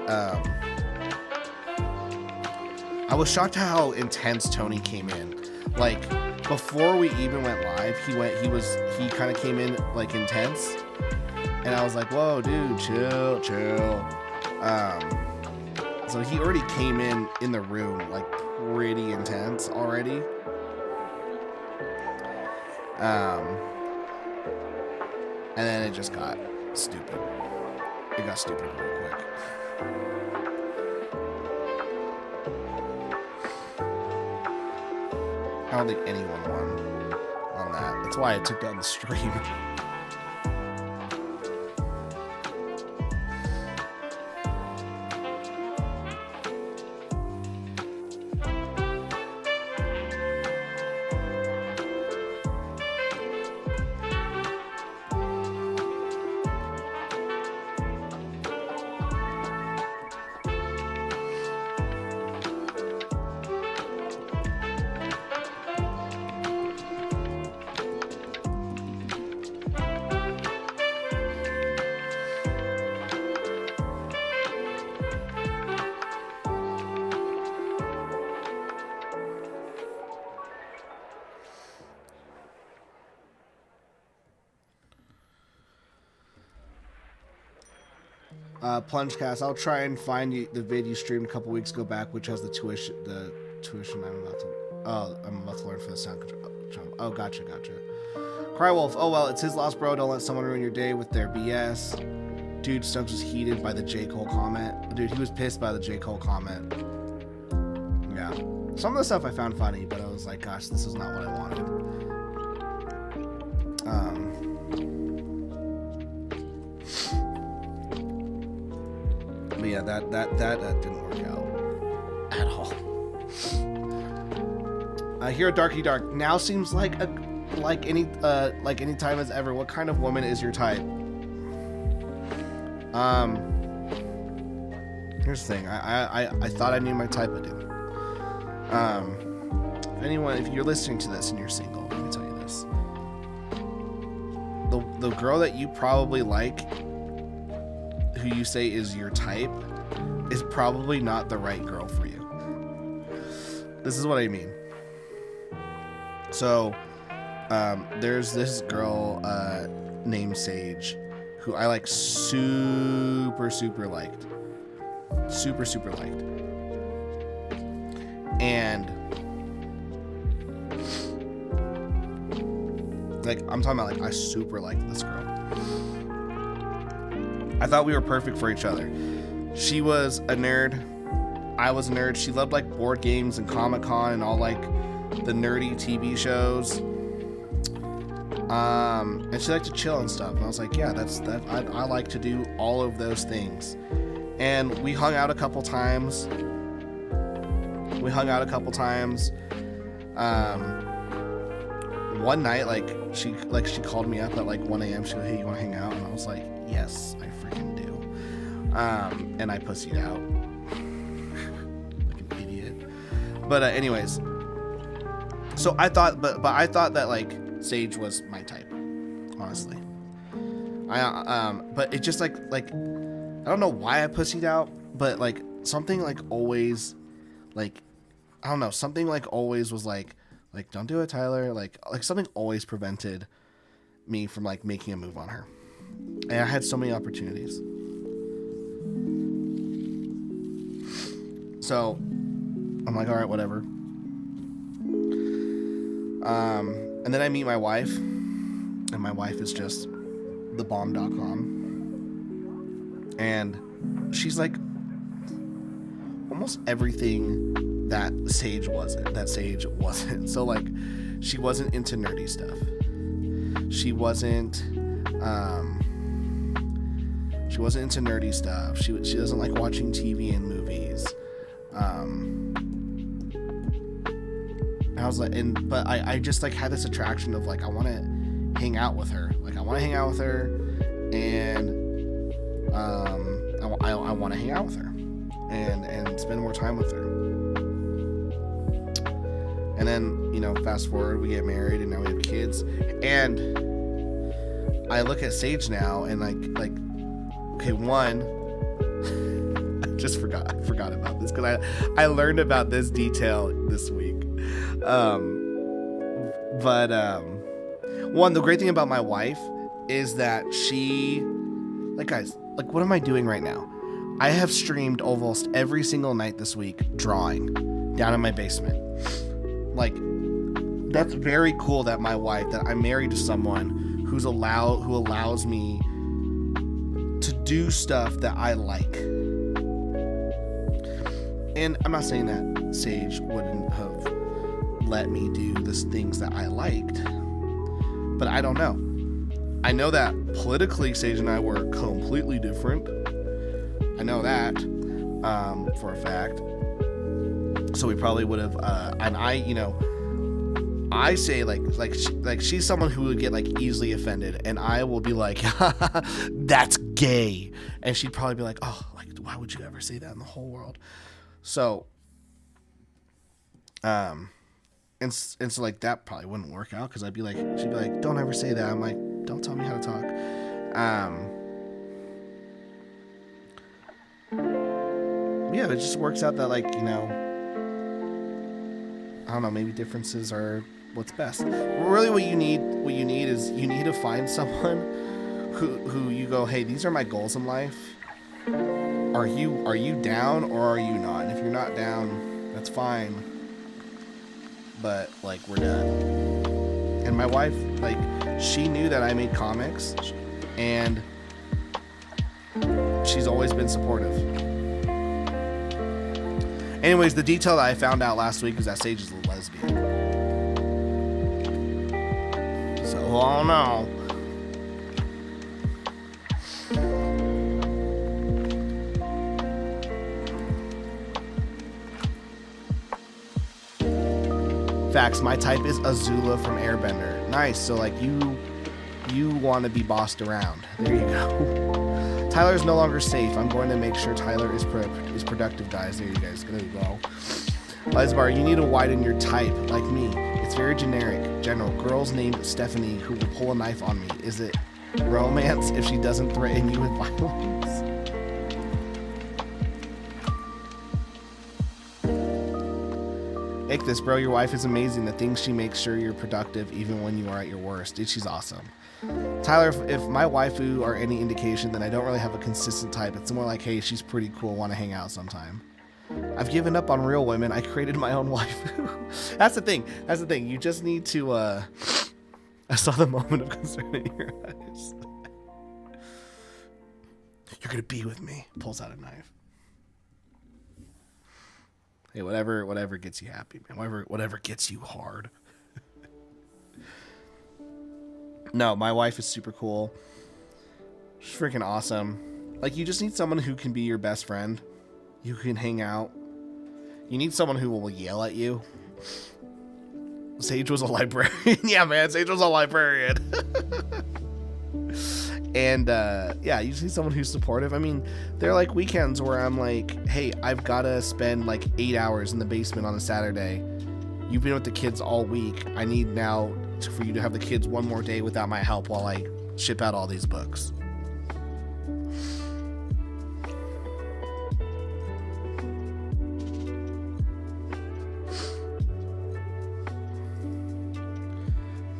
I was shocked how intense Tony came in. Like before we even went live, he kind of came in like intense, and I was like, "Whoa, dude, chill." So he already came in the room like pretty intense already. And then it just got stupid. It got stupid real quick. I don't think anyone won on that. That's why I took down the stream. Plungecast, I'll try and find you the vid you streamed a couple weeks ago back, which has the tuition I'm about to learn for the sound control. Oh, gotcha. Crywolf, oh well, it's his loss, bro. Don't let someone ruin your day with their BS. Dude, Stokes was heated by the J. Cole comment. Dude, he was pissed by the J. Cole comment. Yeah. Some of the stuff I found funny, but I was like, gosh, this is not what I wanted. But yeah, that didn't work out at all. Here, Darky Dark now seems like any time as ever. What kind of woman is your type? Here's the thing. I thought I knew my type, I didn't. If you're listening to this and you're single, let me tell you this: the girl that you probably like, who you say is your type, is probably not the right girl for you. This is what I mean. So, there's this girl named Sage, who I like super liked. Super liked. And like, I'm talking about, like, I super liked this girl. I thought we were perfect for each other. She was a nerd. I was a nerd. She loved like board games and Comic-Con and all like the nerdy TV shows. And she liked to chill and stuff. And I was like, yeah, I like to do all of those things. And we hung out a couple times. One night, she called me up at like 1 a.m. She goes, hey, you want to hang out? And I was like, yes, I freaking do. And I pussied out like an idiot. But anyways, so I thought, but I thought that like Sage was my type, honestly. But it just like I don't know why I pussied out, but like something like always, like I don't know, something like always was like don't do it, Tyler. Like something always prevented me from like making a move on her. And I had so many opportunities. So I'm like, all right, whatever. And then I meet my wife, and my wife is just thebomb.com. And she's like almost everything that Sage wasn't. So like, she wasn't into nerdy stuff. She wasn't into nerdy stuff. She doesn't like watching TV and movies. I was like, but I just like had this attraction of like, I want to hang out with her. Like I want to hang out with her, and I want to hang out with her and spend more time with her. And then, fast forward, we get married and now we have kids. And I look at Sage now and like, okay, one, I forgot about this because I learned about this detail this week. One, the great thing about my wife is that she, like, guys, like, what am I doing right now? I have streamed almost every single night this week drawing down in my basement. Like, that's very cool that that I'm married to someone who allows me to do stuff that I like. And I'm not saying that Sage wouldn't have let me do the things that I liked, but I don't know. I know that politically Sage and I were completely different. I know that for a fact. So we probably would have, and I say like she's someone who would get like easily offended, and I will be like, that's gay, and she'd probably be like, oh, like why would you ever say that in the whole world? So, and so like that probably wouldn't work out because she'd be like, don't ever say that. I'm like, don't tell me how to talk. Yeah, it just works out that like, I don't know, maybe differences are what's best. Really what you need is you need to find someone who you go, hey, these are my goals in life. Are you down or are you not? And if you're not down, that's fine. But like we're done. And my wife, like, she knew that I made comics, and she's always been supportive. Anyways, the detail that I found out last week is that Sage is a lesbian. So, oh no. Facts, my type is Azula from Airbender. Nice, so like you want to be bossed around. There you go. Tyler's no longer safe. I'm going to make sure Tyler is productive, guys. There you guys go. Lesbar, you need to widen your type, like me. It's very generic. General, girls named Stephanie who will pull a knife on me. Is it romance if she doesn't threaten you with violence? Take this, bro. Your wife is amazing. The things she makes sure you're productive even when you are at your worst. Dude, she's awesome. Tyler, if my waifu are any indication, then I don't really have a consistent type. It's more like, hey, she's pretty cool, want to hang out sometime. I've given up on real women. I created my own waifu. That's the thing. You just need to, I saw the moment of concern in your eyes. You're going to be with me. Pulls out a knife. Hey, whatever gets you happy, man. Whatever gets you hard. No, my wife is super cool. She's freaking awesome. Like, you just need someone who can be your best friend. You can hang out. You need someone who will yell at you. Sage was a librarian. Yeah, man, Sage was a librarian. And, yeah, you just need someone who's supportive. I mean, there are, like, weekends where I'm like, hey, I've got to spend, like, 8 hours in the basement on a Saturday. You've been with the kids all week. I need now for you to have the kids one more day without my help while I ship out all these books.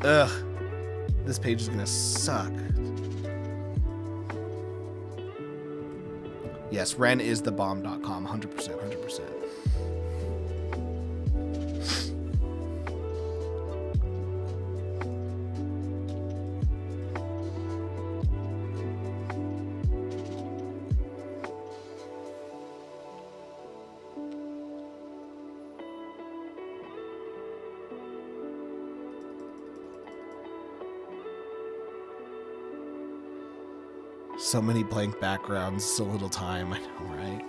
Ugh. This page is gonna suck. Yes, renisthebomb.com, 100%. So many blank backgrounds, so little time. I know, right?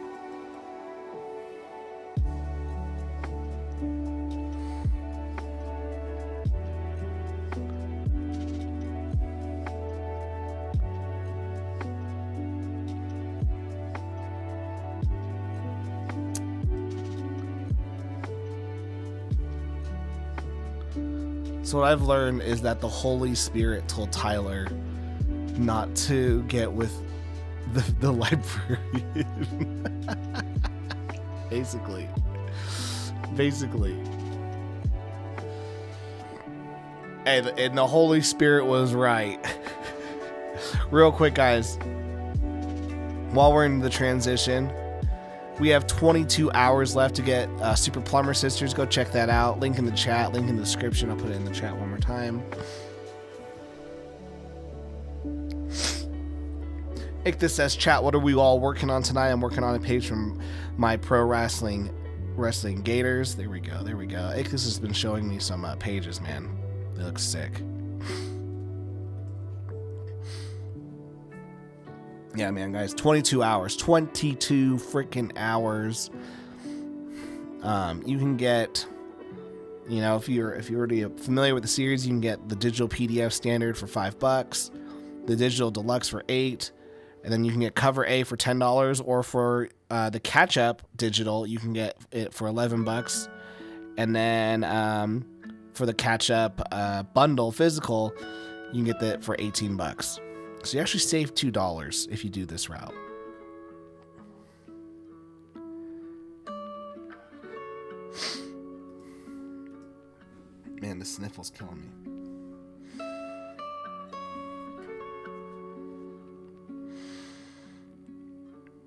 So what I've learned is that the Holy Spirit told Tyler not to get with the librarian. Basically. And the Holy Spirit was right. Real quick, guys. While we're in the transition, We have 22 hours left to get Super Plumber Sisters. Go check that out. Link in the chat, link in the description. I'll put it in the chat one more time. Ikta says, chat, what are we all working on tonight? I'm working on a page from my pro wrestling gators. There we go. Ikta has been showing me some pages, man. They look sick. Yeah, man, guys, 22 hours. 22 freaking hours. You can get, you know, if you're already familiar with the series, you can get the digital PDF standard for $5, the digital deluxe for $8, and then you can get cover A for $10, or for the catch-up digital, you can get it for $11, and then for the catch-up bundle physical, you can get that for $18. So you actually save $2 if you do this route. Man, the sniffle's killing me.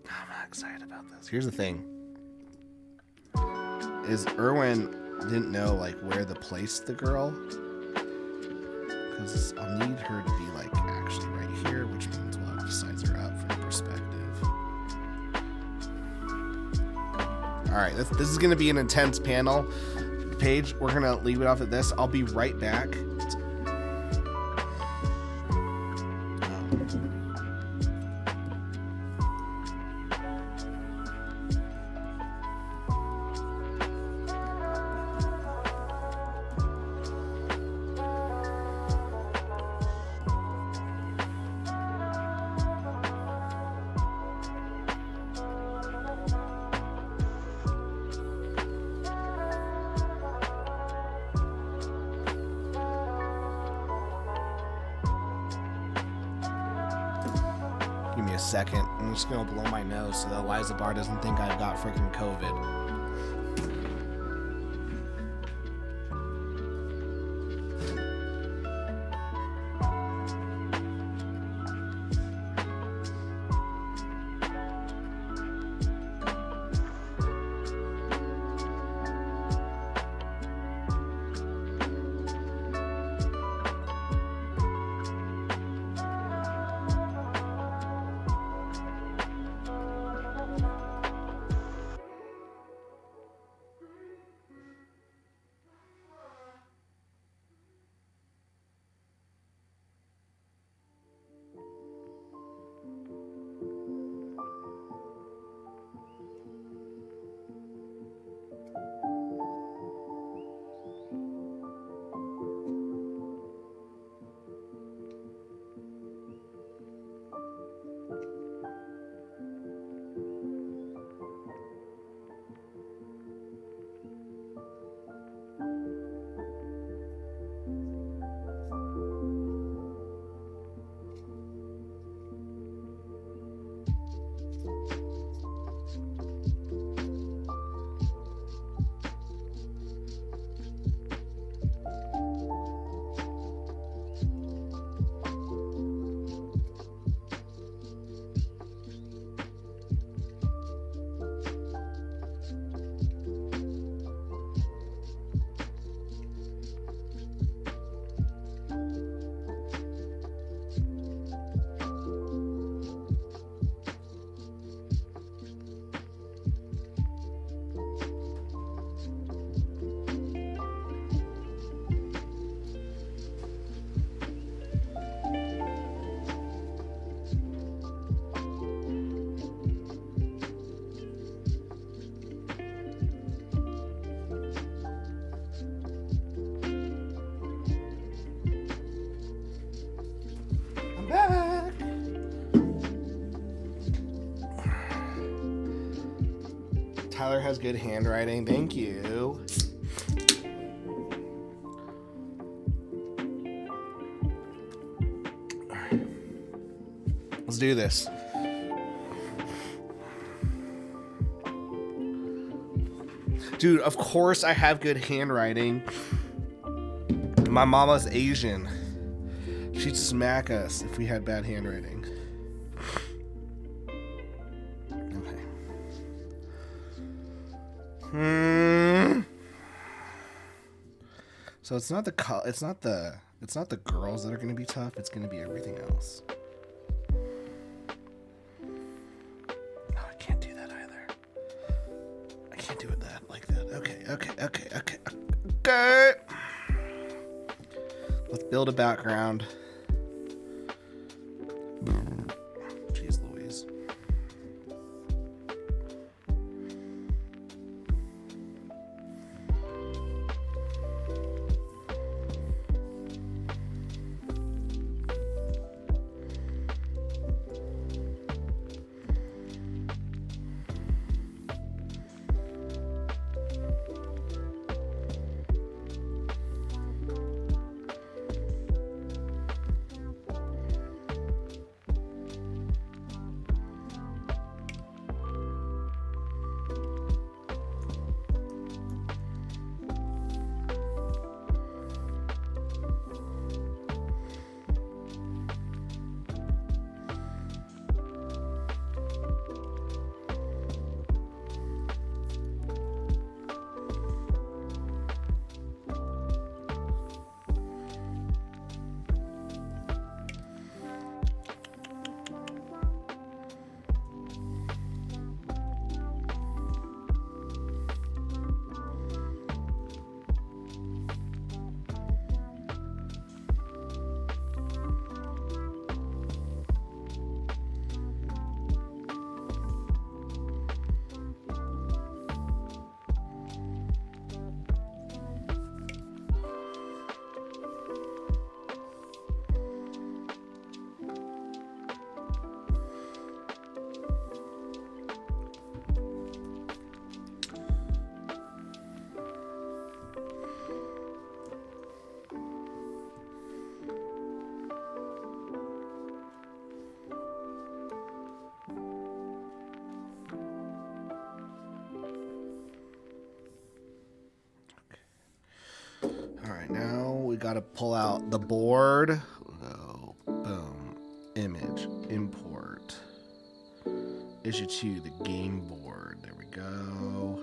I'm not excited about this. Here's the thing. Is Erwin didn't know like where to place the girl. Because I'll need her to be like actually right here, which means we'll have to size her up from perspective. Alright, this is going to be an intense panel. Paige, we're going to leave it off at this. I'll be right back. Second. I'm just gonna blow my nose so that Eliza Bar doesn't think I've got freaking COVID. Tyler has good handwriting. Thank you. All right. Let's do this. Dude, of course I have good handwriting. My mama's Asian. She'd smack us if we had bad handwriting. Okay. So it's not the girls that are going to be tough. It's going to be everything else. No, I can't do that either. I can't do it like that. Okay. Let's build a background. Jeez Louise. Alright, now we gotta pull out the board. Oh, boom. Image. Import. Issue 2, the game board. There we go.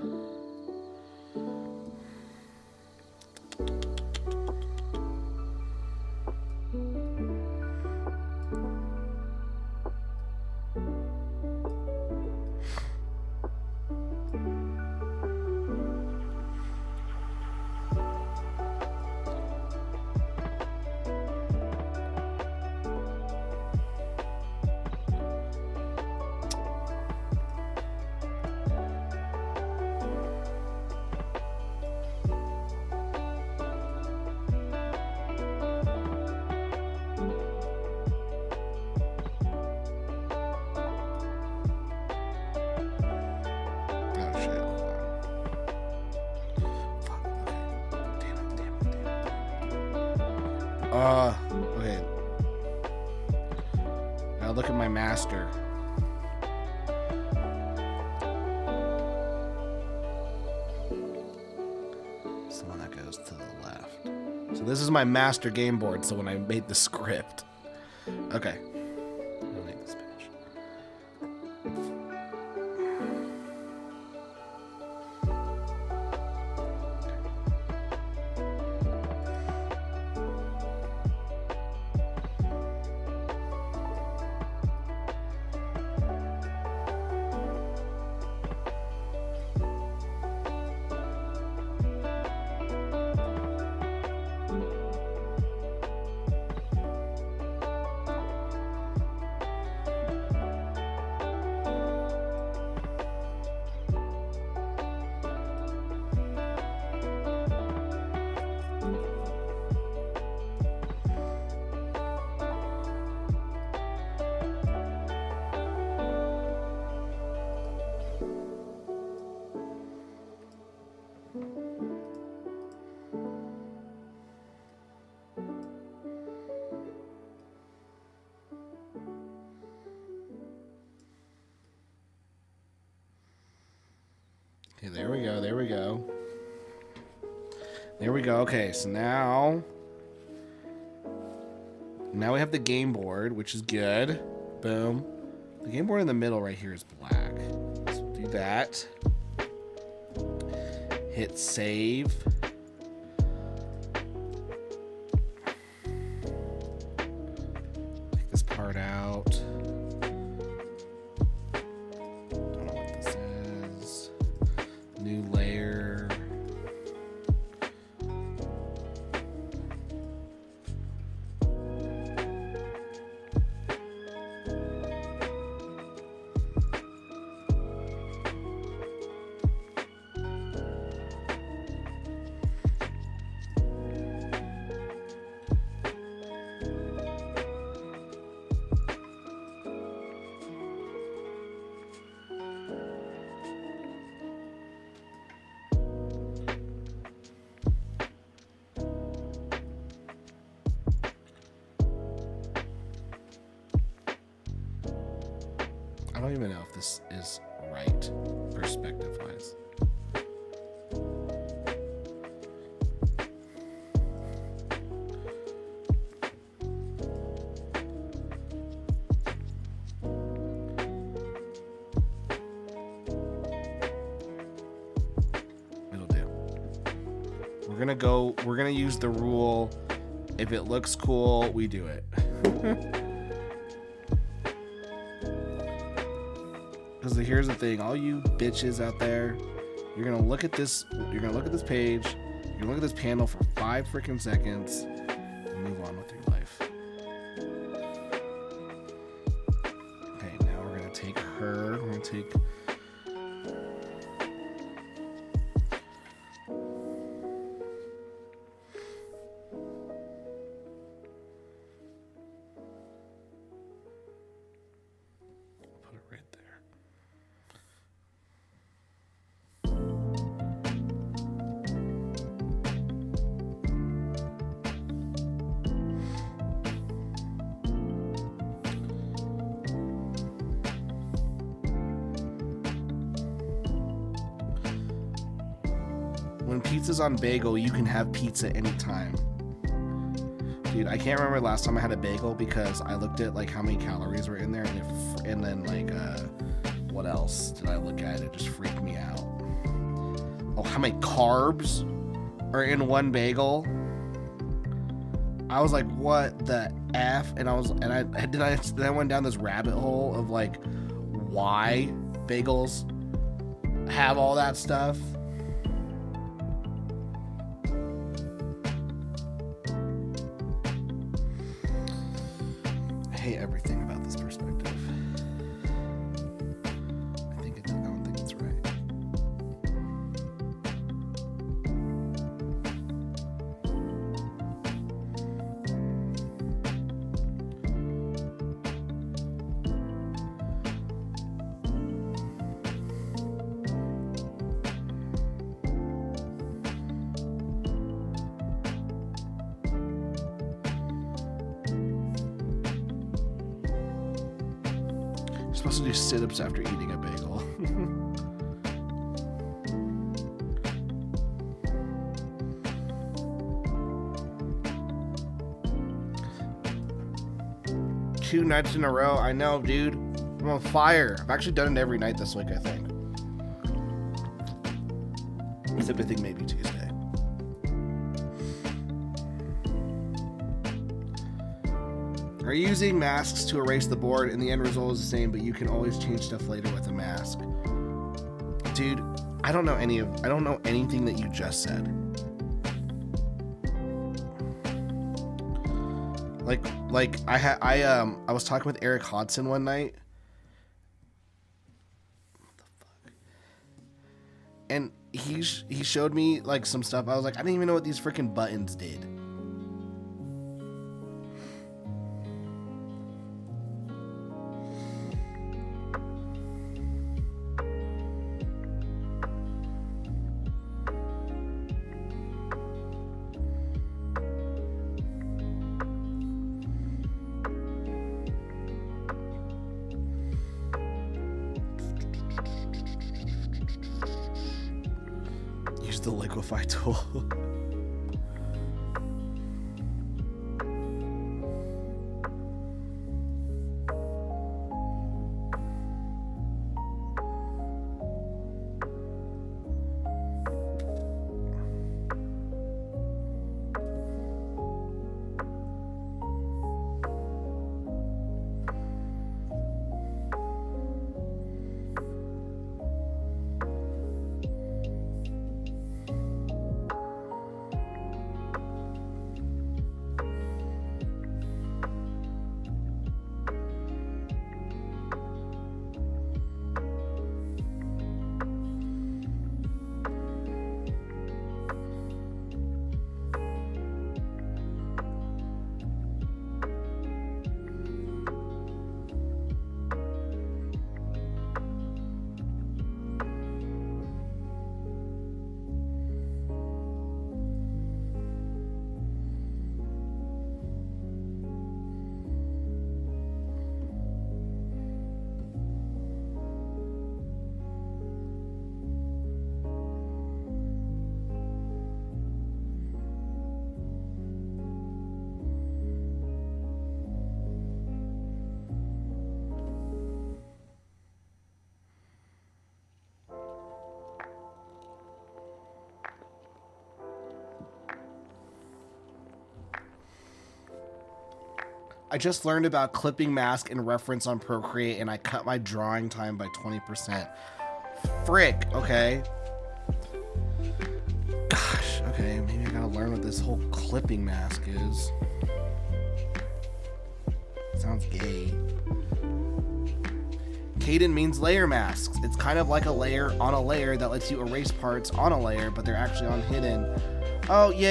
Okay. Now look at my master. It's the one that goes to the left. So this is my master game board, so when I made the script. Okay. I'll make this finish. Okay, there we go. There we go. There we go. Okay, so now we have the game board, which is good. Boom. The game board in the middle right here is black. So do that. Hit save. Take this part out. Don't know what this is. New layer. I don't even know if this is right perspective-wise. It'll do. We're gonna use the rule, if it looks cool, we do it. Because here's the thing, all you bitches out there, you're gonna look at this page, you're gonna look at this panel for 5 freaking seconds, and move on with your life. Okay, now we're gonna take her, we're gonna take... Put it right there. When pizza's on bagel, you can have pizza anytime. Dude, I can't remember last time I had a bagel because I looked at like how many calories were in there, and then like what else did I look at? It just freaked me out. Oh, how many carbs are in one bagel? I was like, what the F? And I went down this rabbit hole of like why bagels have all that stuff. I hate everything about this perspective. I don't think it's right. You're supposed to do sit-ups after eating a bagel. Two nights in a row. I know, dude. I'm on fire. I've actually done it every night this week, I think. Except I think maybe Tuesday. Are you using masks to erase the board and the end result is the same, but you can always change stuff later with a mask? Dude, I don't know anything that you just said. Like I was talking with Eric Hodson one night. What the fuck? And he showed me like some stuff. I was like, I didn't even know what these freaking buttons did. Use the liquefy tool. I just learned about clipping mask in reference on Procreate, and I cut my drawing time by 20%. Frick, okay. Gosh, okay, maybe I gotta learn what this whole clipping mask is. Sounds gay. Caden means layer masks. It's kind of like a layer on a layer that lets you erase parts on a layer, but they're actually on hidden. Oh, yeah.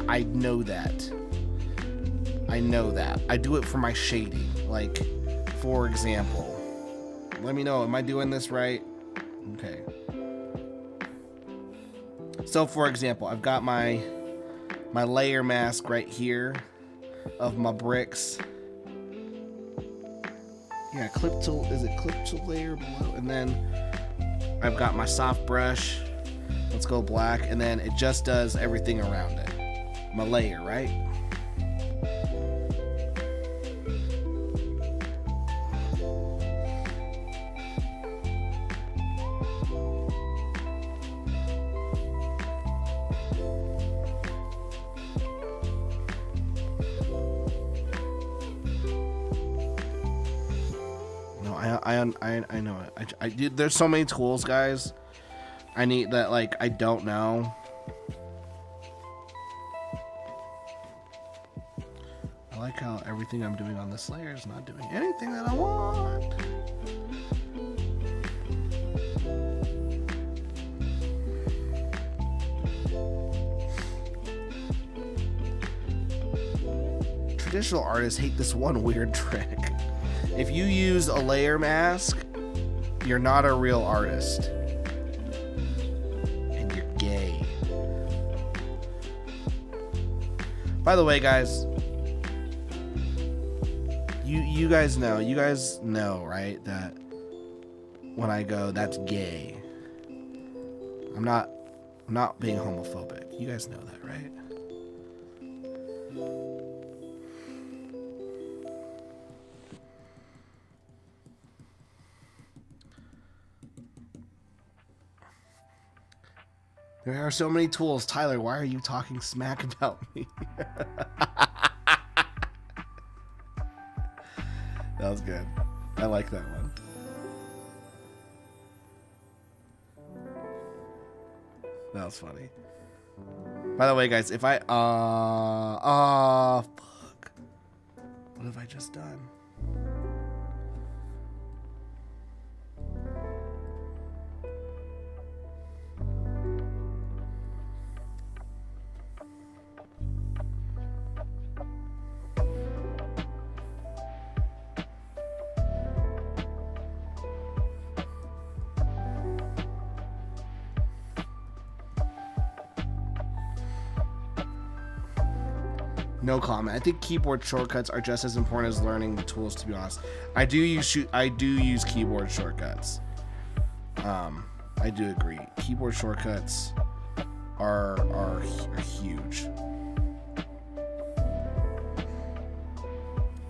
I know that. I do it for my shading. Like, for example. Let me know, am I doing this right? Okay. So, for example, I've got my layer mask right here of my bricks. Yeah, is it clip to layer below? And then I've got my soft brush. Let's go black, and then it just does everything around it. My layer, right? I know it. I do. There's so many tools, guys. I need that. Like, I don't know. I like how everything I'm doing on this layer is not doing anything that I want. Traditional artists hate this one weird trick. If you use a layer mask, you're not a real artist. And you're gay. By the way, guys, you guys know, right, that when I go, that's gay. I'm not being homophobic. You guys know that, right? There are so many tools. Tyler, why are you talking smack about me? That was good. I like that one. That was funny. By the way, guys, if I... fuck. What have I just done? No comment. I think keyboard shortcuts are just as important as learning the tools, to be honest. I do use keyboard shortcuts. I do agree. Keyboard shortcuts are huge.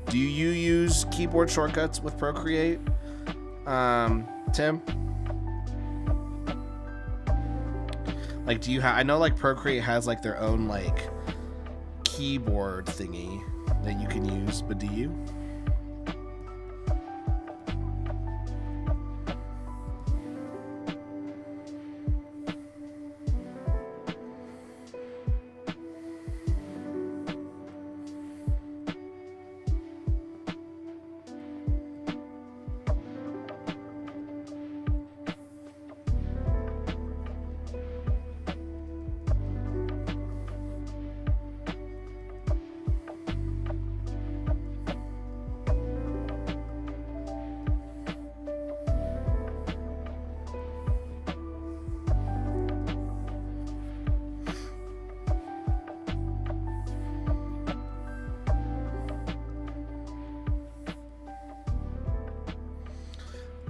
Do you use keyboard shortcuts with Procreate? Tim? Like, do you have... I know, like, Procreate has, like, their own, like, keyboard thingy that you can use, but do you?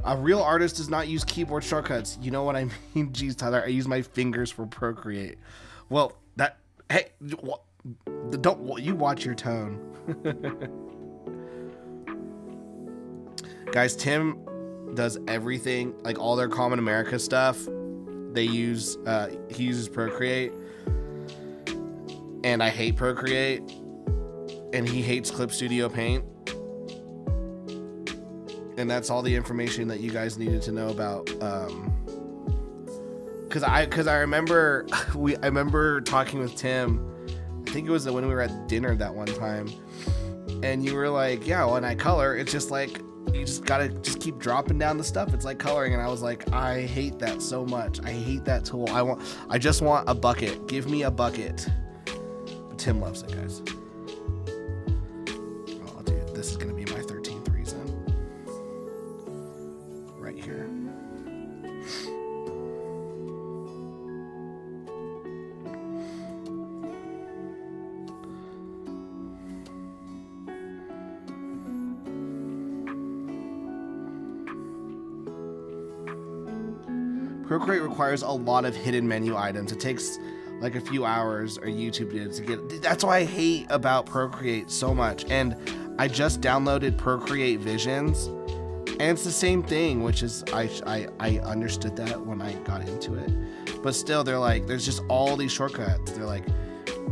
A real artist does not use keyboard shortcuts. You know what I mean? Jeez, Tyler, I use my fingers for Procreate. Well, that... Hey, don't... You watch your tone. Guys, Tim does everything. Like, all their Common America stuff, they use... he uses Procreate. and I hate Procreate, and he hates Clip Studio Paint. And that's all the information that you guys needed to know about. Because I remember I remember talking with Tim. I think it was when we were at dinner that one time, and you were like, "Yeah, when I color, it's just like you just gotta just keep dropping down the stuff. It's like coloring." And I was like, "I hate that so much. I hate that tool. I just want a bucket. Give me a bucket." But Tim loves it, guys. Oh, dude, this is gonna be my 13th reason. Right here. Procreate requires a lot of hidden menu items. It takes like a few hours, or YouTube did, to get. That's why I hate about Procreate so much. And I just downloaded Procreate Visions, and it's the same thing, which is I understood that when I got into it, but still they're like, there's just all these shortcuts. They're like,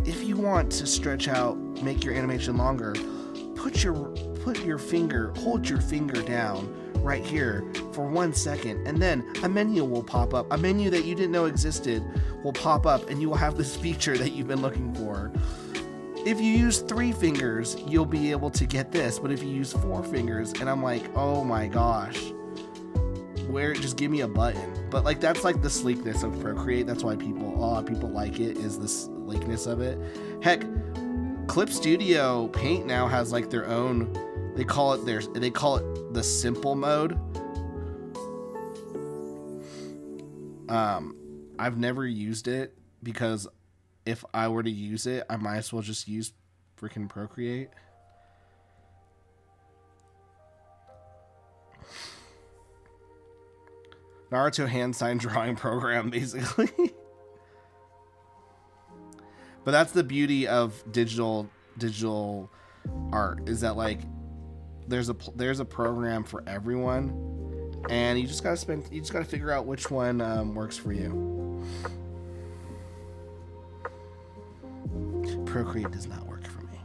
if you want to stretch out, make your animation longer, hold your finger down right here for 1 second, and then a menu will pop up. A menu that you didn't know existed will pop up, and you will have this feature that you've been looking for. If you use 3 fingers, you'll be able to get this, but if you use 4 fingers, and I'm like, oh my gosh, just give me a button. But like, that's like the sleekness of Procreate. That's why a lot of people like it, is the sleekness of it. Heck, Clip Studio Paint now has like their own. They call it the simple mode. I've never used it, because if I were to use it, I might as well just use freaking Procreate. Naruto hand sign drawing program, basically. But that's the beauty of digital art, is that like there's a program for everyone, and you just gotta figure out which one works for you. Procreate does not work for me.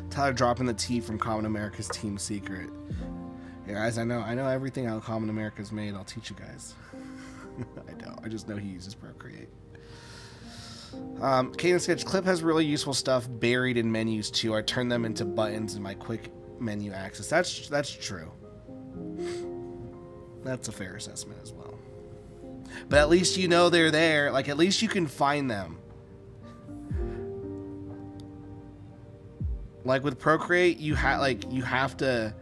Tyler dropping the T from Common America's Team Secret. Yeah, guys, I know everything how Common America's made. I'll teach you guys. I don't. I just know he uses Procreate. Cadence Sketch Clip has really useful stuff buried in menus too. I turn them into buttons in my quick menu access. That's true. That's a fair assessment as well. But at least you know they're there. Like, at least you can find them. Like with Procreate, you have to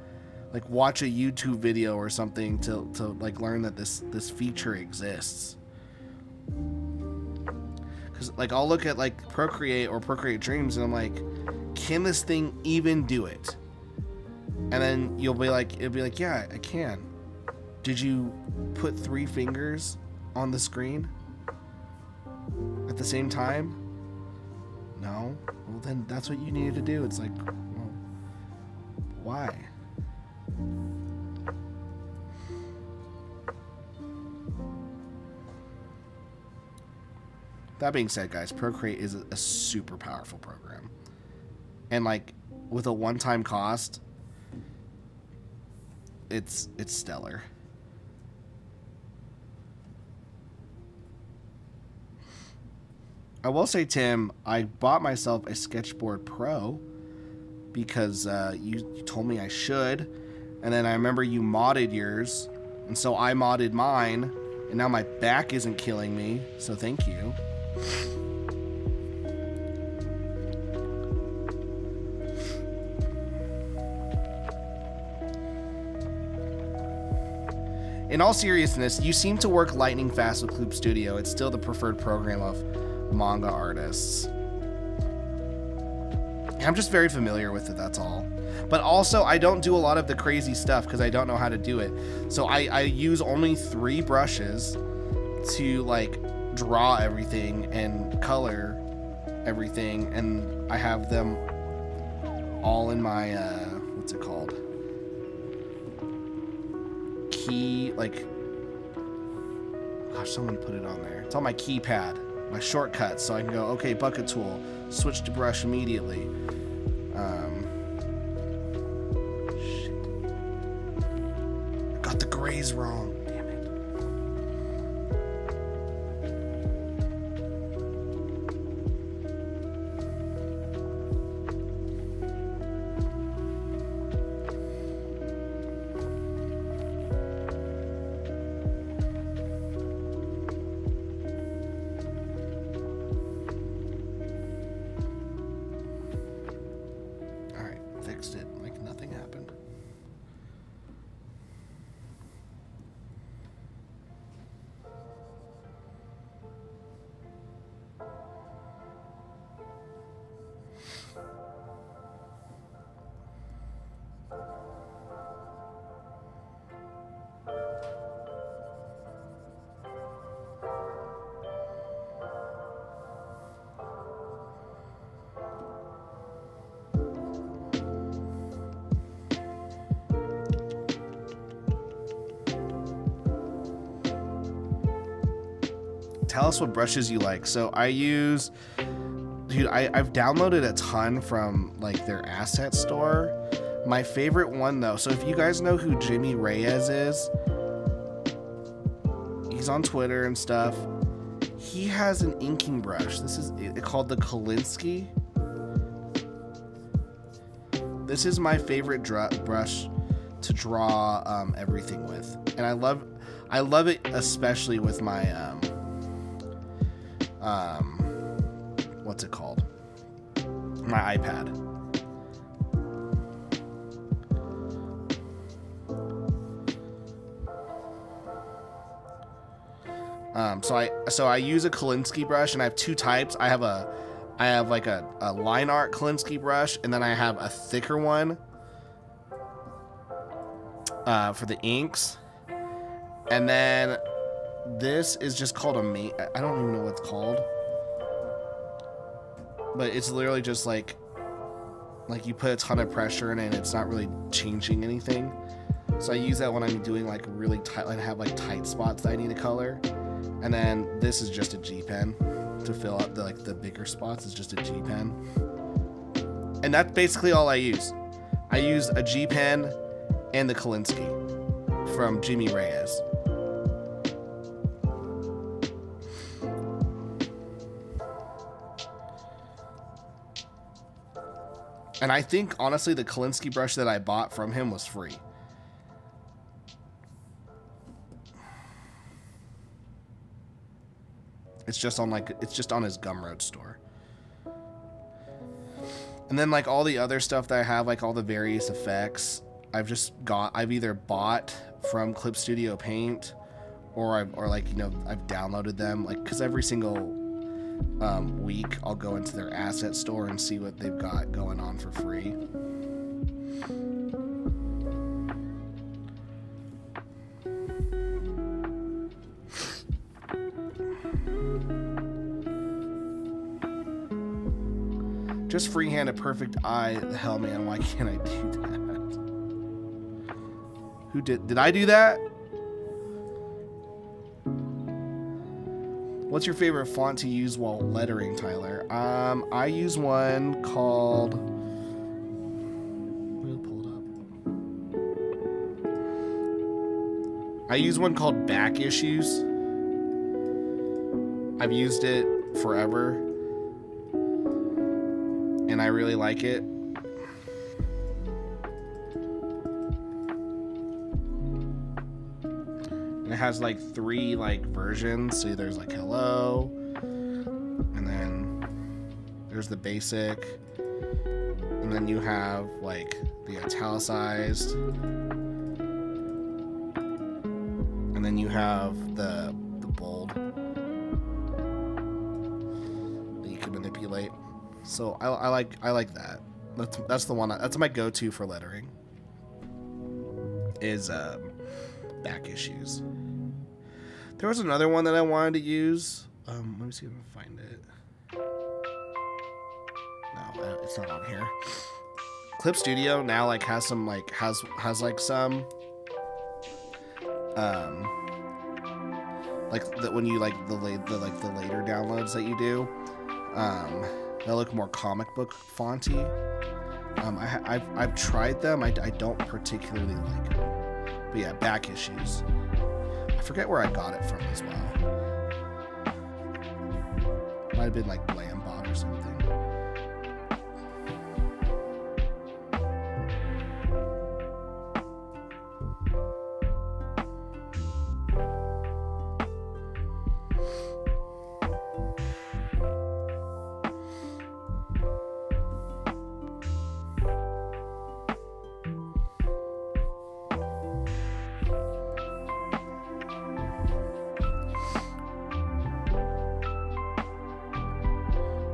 like watch a YouTube video or something to like learn that this feature exists. Cause like I'll look at like Procreate or Procreate Dreams and I'm like, can this thing even do it? And then it'll be like, yeah, I can. Did you put 3 fingers on the screen at the same time? No. Well, then that's what you needed to do. It's like, well, why? That being said, guys, Procreate is a super powerful program. And like with a one-time cost, it's stellar. I will say, Tim, I bought myself a Sketchboard Pro because you told me I should, and then I remember you modded yours, and so I modded mine, and now my back isn't killing me, so thank you. in all seriousness, you seem to work lightning fast with Clip Studio. It's still the preferred program of manga artists. I'm just very familiar with it, that's all. But also, I don't do a lot of the crazy stuff because I don't know how to do it. So I use only 3 brushes to like draw everything and color everything, and I have them all in my what's it called, key, like, gosh, someone put it on there. It's on my keypad, my shortcuts, so I can go, okay, bucket tool, switch to brush immediately. Shit. I got the grays wrong. Damn it. Fixed it like nothing happened. Tell us what brushes you like. So I use, dude, I've downloaded a ton from like their asset store. My favorite one though, so if you guys know who Jimmy Reyes is, he's on Twitter and stuff. He has an inking brush. This is called the Kolinsky. This is my favorite brush to draw everything with, and I love it especially with my what's it called? My iPad. So I use a Kolinsky brush, and I have 2 types. I have like a line art Kolinsky brush, and then I have a thicker one for the inks. And then this is just called I don't even know what it's called, but it's literally just like you put a ton of pressure in it and it's not really changing anything. So I use that when I'm doing like really tight, I have like tight spots that I need to color. And then this is just a G pen to fill up the bigger spots. Is just a G pen, and that's basically all I use. I use a G pen and the Kolinsky from Jimmy Reyes. And I think, honestly, the Kolinsky brush that I bought from him was free. It's just on his Gumroad store. And then like all the other stuff that I have, like all the various effects, I've either bought from Clip Studio Paint, or I've downloaded them, like, because every single week I'll go into their asset store and see what they've got going on for free. Just freehand a perfect eye. The hell, man, why can't I do that? Who did I do that? What's your favorite font to use while lettering, Tyler? I use one called, we'll pull it up. I use one called Back Issues. I've used it forever, and I really like it. It has like 3 like versions. So there's like hello, and then there's the basic, and then you have like the italicized, then you have the bold that you can manipulate. So I like that. That's the one. That's my go-to for lettering. Is back issues. There was another one that I wanted to use. Let me see if I can find it. No, it's not on here. Clip Studio now like has some like has like some like that when you like the later downloads that you do, they look more comic book fonty. I've tried them. I don't particularly like them. But yeah, back issues. I forget where I got it from as well. Might have been like Blambot or something.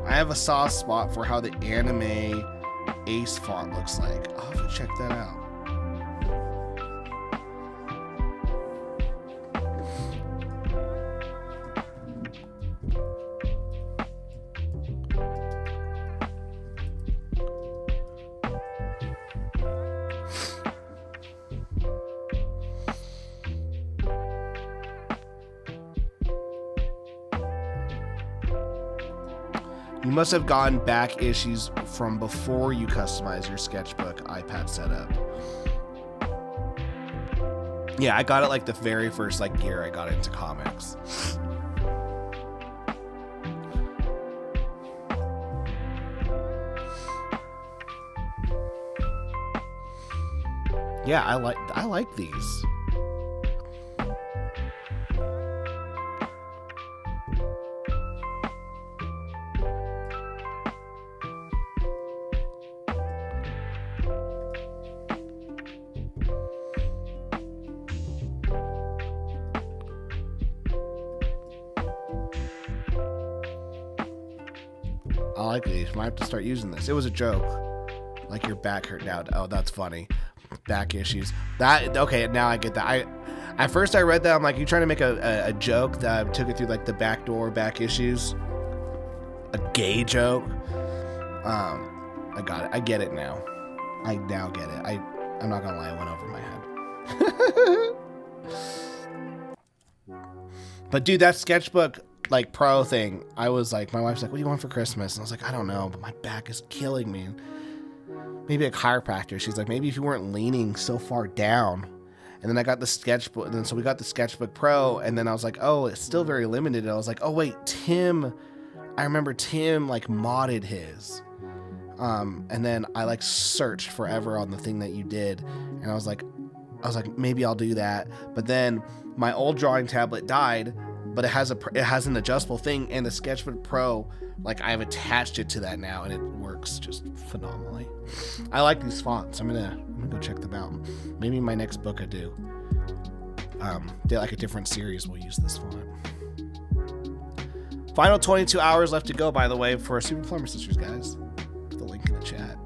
I have a soft spot for how the anime Ace font looks like. I'll have to check that out. You must have gotten back issues from before you customize your sketchbook iPad setup. Yeah, I got it like the very first like year I got into comics. Yeah, I like these. I like these. Might have to start using this. It was a joke. Like your back hurt now. Oh, that's funny. Back issues. That okay? Now I get that. At first I read that I'm like, you trying to make a joke that I took it through like the back door, back issues. A gay joke. I got it. I get it now. I now get it. I'm not gonna lie. It went over my head. But dude, that sketchbook like pro thing, I was like, my wife's like, what do you want for Christmas? And I was like, I don't know, but my back is killing me. Maybe a chiropractor. She's like, maybe if you weren't leaning so far down. And then I got the sketchbook, and then so we got the sketchbook pro, and then I was like, oh, it's still very limited. And I was like, oh wait, I remember Tim like modded his. And then I like searched forever on the thing that you did, and I was like maybe I'll do that. But then my old drawing tablet died, but it has an adjustable thing, and the Sketchbook Pro, like I have attached it to that now, and it works just phenomenally. I like these fonts. I'm gonna go check them out. Maybe my next book I do. They like a different series. We'll use this font. Final 22 hours left to go, by the way, for Super Plumber Sisters, guys. Put the link in the chat.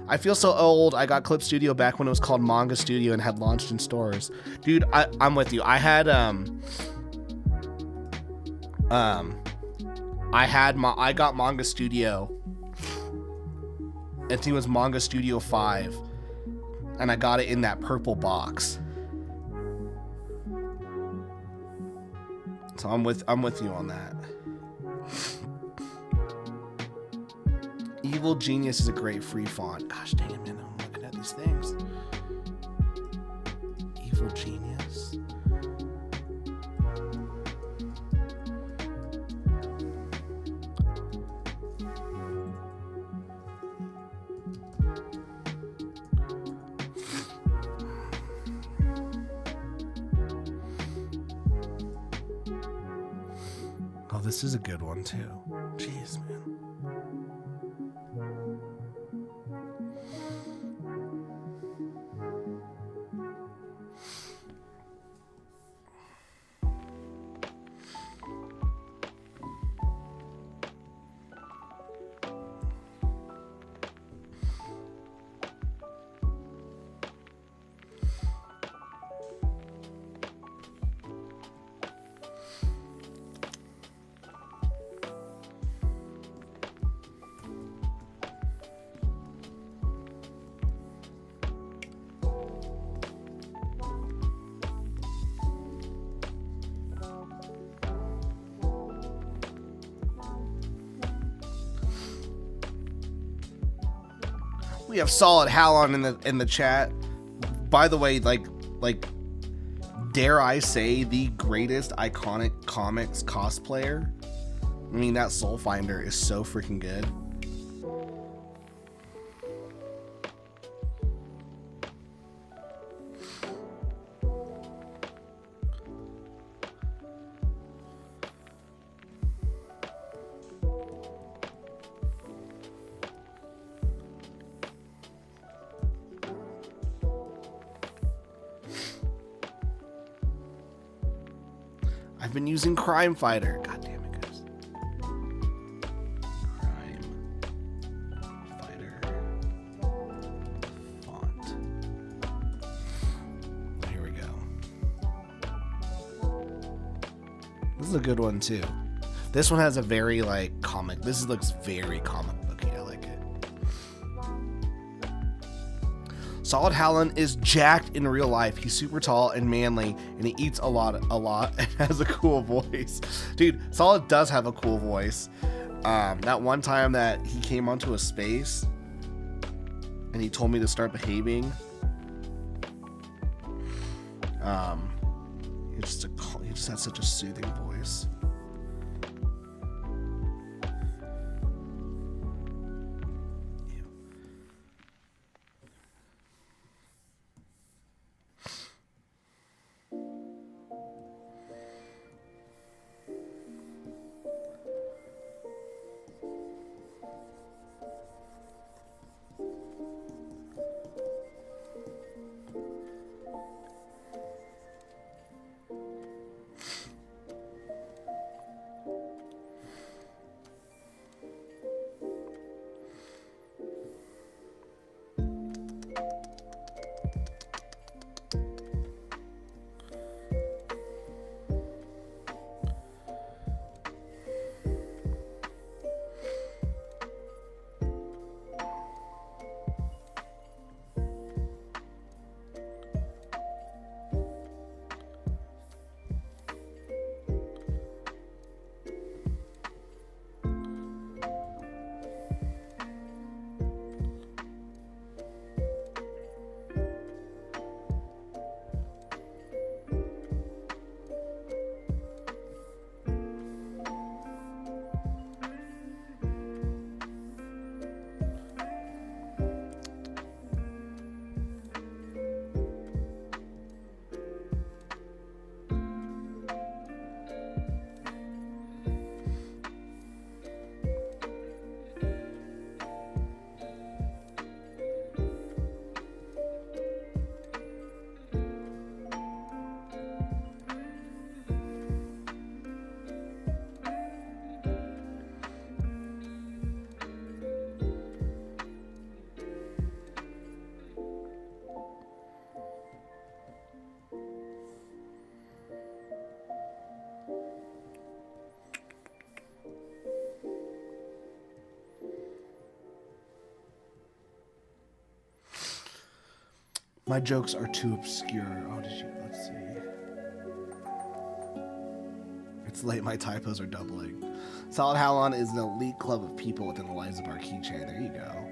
I feel so old. I got Clip Studio back when it was called Manga Studio and had launched in stores. Dude, I'm with you. I got Manga Studio. I think it was Manga Studio 5, and I got it in that purple box. So I'm with you on that. Evil Genius is a great free font. Gosh dang it, man, I'm looking at these things. Evil Genius. Oh, this is a good one too. Jeez, man. We have Solid Halon in the chat. By the way, like dare I say the greatest iconic comics cosplayer? I mean, that Soul Finder is so freaking good. I've been using Crime Fighter. God damn it, guys. Crime Fighter font. Here we go. This is a good one too. This one has a very like comic. This looks very comic booky. I like it. Solid Halon is jacked in real life. He's super tall and manly, and he eats a lot, and has a cool voice. Dude, Solid does have a cool voice. That one time that he came onto a space, and he told me to start behaving. He just had such a soothing voice. My jokes are too obscure. Oh, let's see. It's late, my typos are doubling. Solid Halon is an elite club of people within the lives of our keychain. There you go.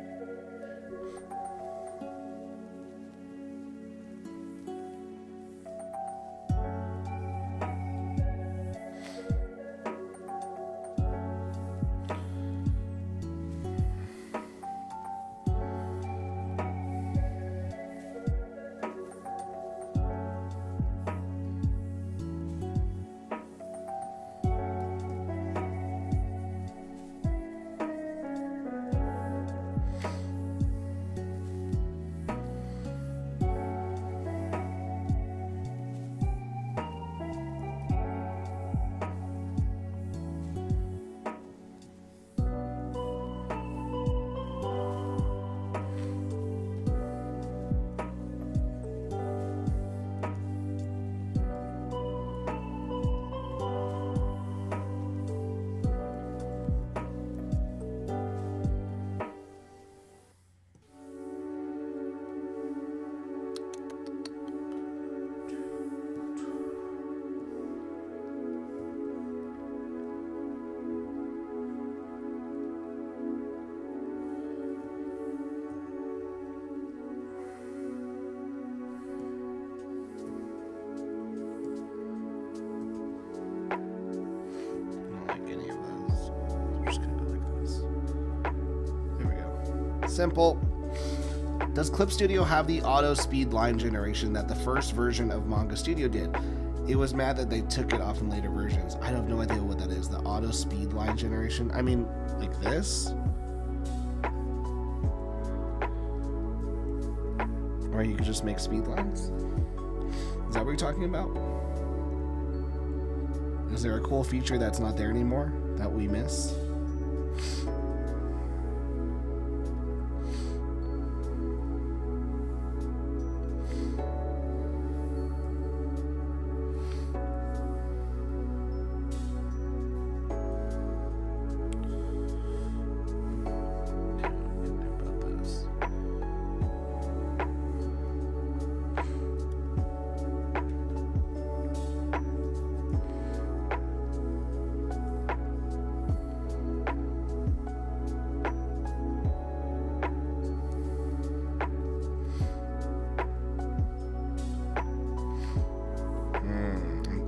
Simple. Does Clip Studio have the auto speed line generation that the first version of Manga Studio did? It was mad that they took it off in later versions. I have no idea what that is. The auto speed line generation. I mean, like this? Or you could just make speed lines? Is that what you're talking about? Is there a cool feature that's not there anymore that we miss?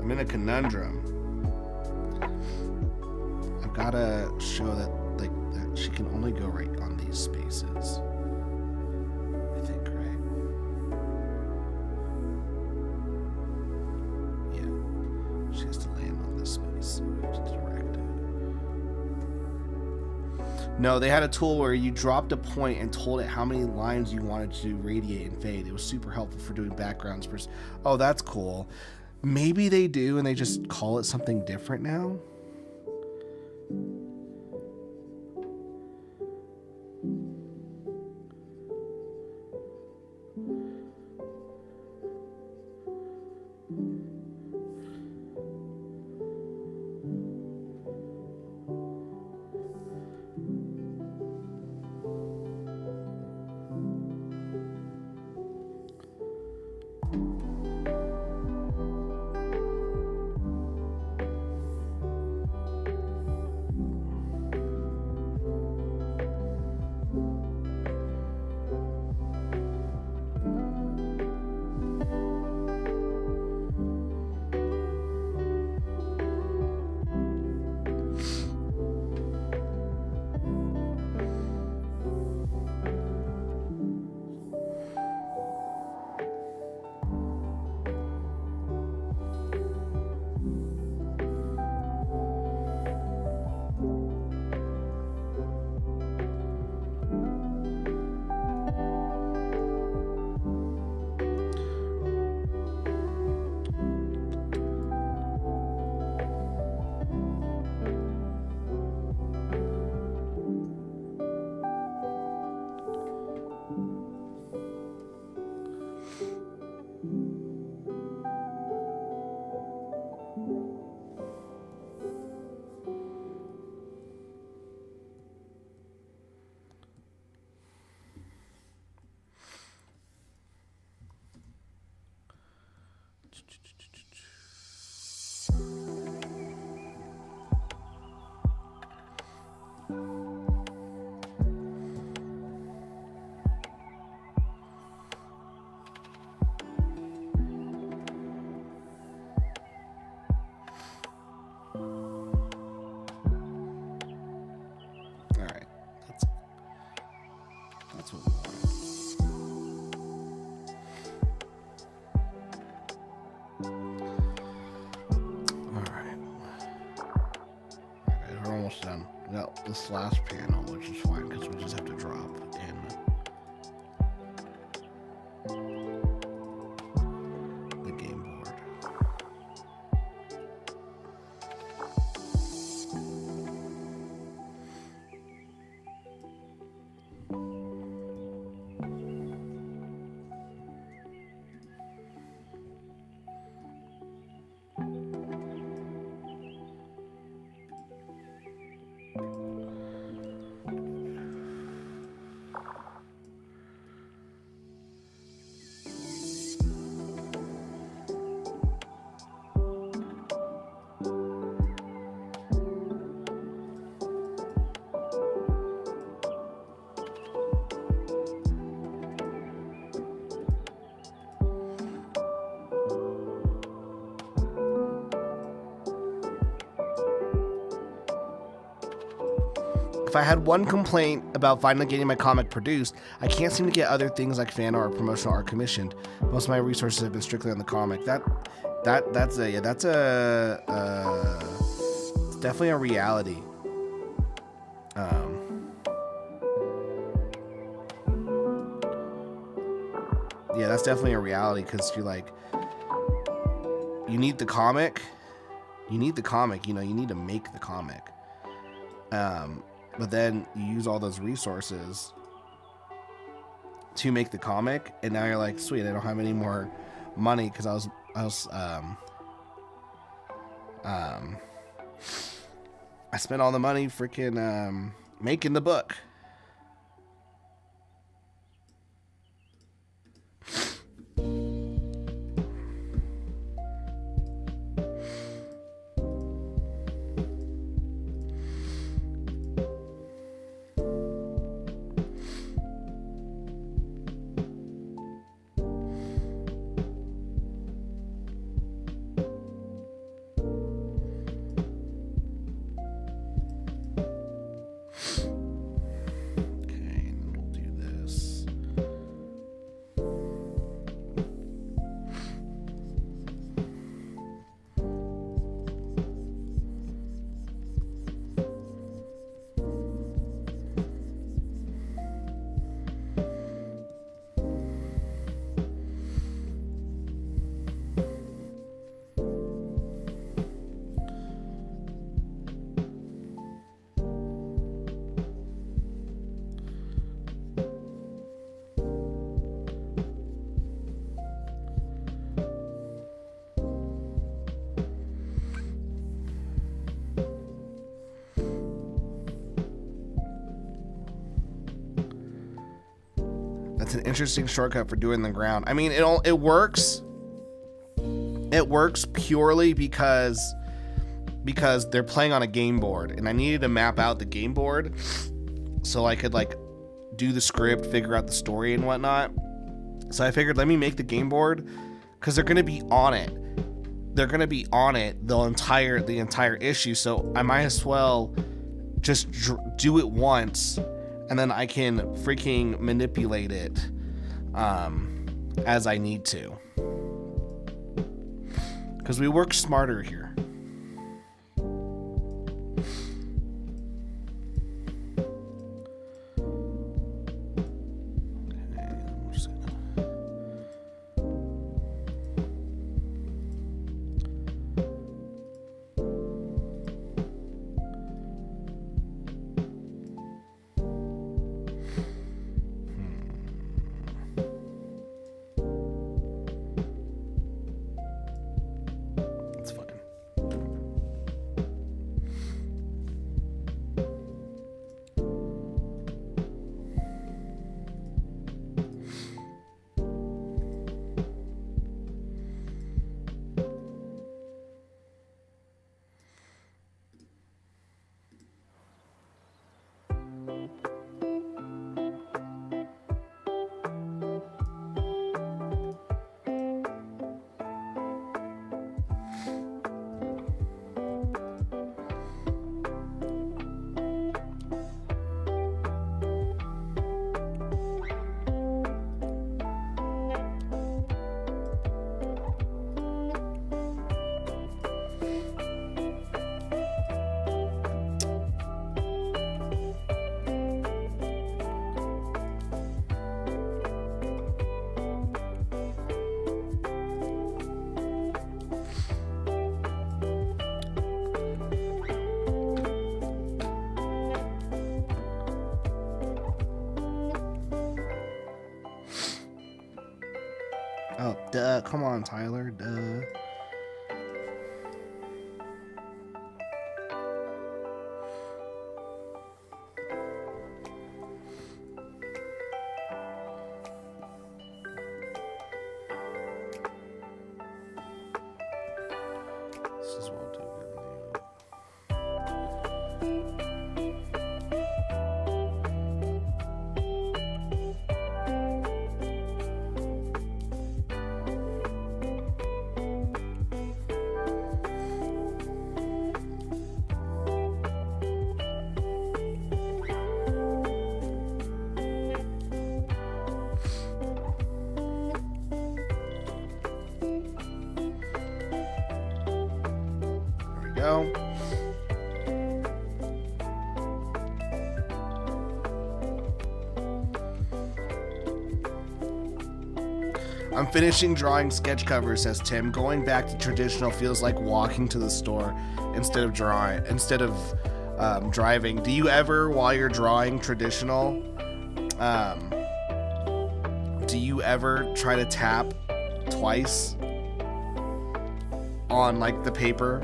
I'm in a conundrum. I've got to show that that she can only go right on these spaces. I think, right? Yeah. She has to land on this space, so we have to direct it. No, they had a tool where you dropped a point and told it how many lines you wanted to radiate and fade. It was super helpful for doing backgrounds. Oh, that's cool. Maybe they do and they just call it something different now. That's what we want. Alright. Alright, we're almost done. We got this last panel, which is fine because we just have to drop in the game board. If I had one complaint about finally getting my comic produced, I can't seem to get other things like fan art, promotional art commissioned. Most of my resources have been strictly on the comic. That's definitely a reality. Yeah, that's definitely a reality, because you're like, you need the comic, you need to make the comic. But then you use all those resources to make the comic, and now you're like, sweet, I don't have any more money because I spent all the money freaking making the book. That's an interesting shortcut for doing the ground. I mean, it works. It works purely because they're playing on a game board, and I needed to map out the game board so I could like do the script, figure out the story and whatnot. So I figured, let me make the game board, because they're gonna be on it. They're gonna be on it the entire issue. So I might as well just do it once, and then I can freaking manipulate it as I need to. Because we work smarter here. Oh, duh. Come on, Tyler. Duh. This is what I'll do. go. I'm finishing drawing sketch covers, says Tim. Going back to traditional feels like walking to the store instead of driving. Do you ever, while you're drawing traditional, do you ever try to tap twice on like the paper?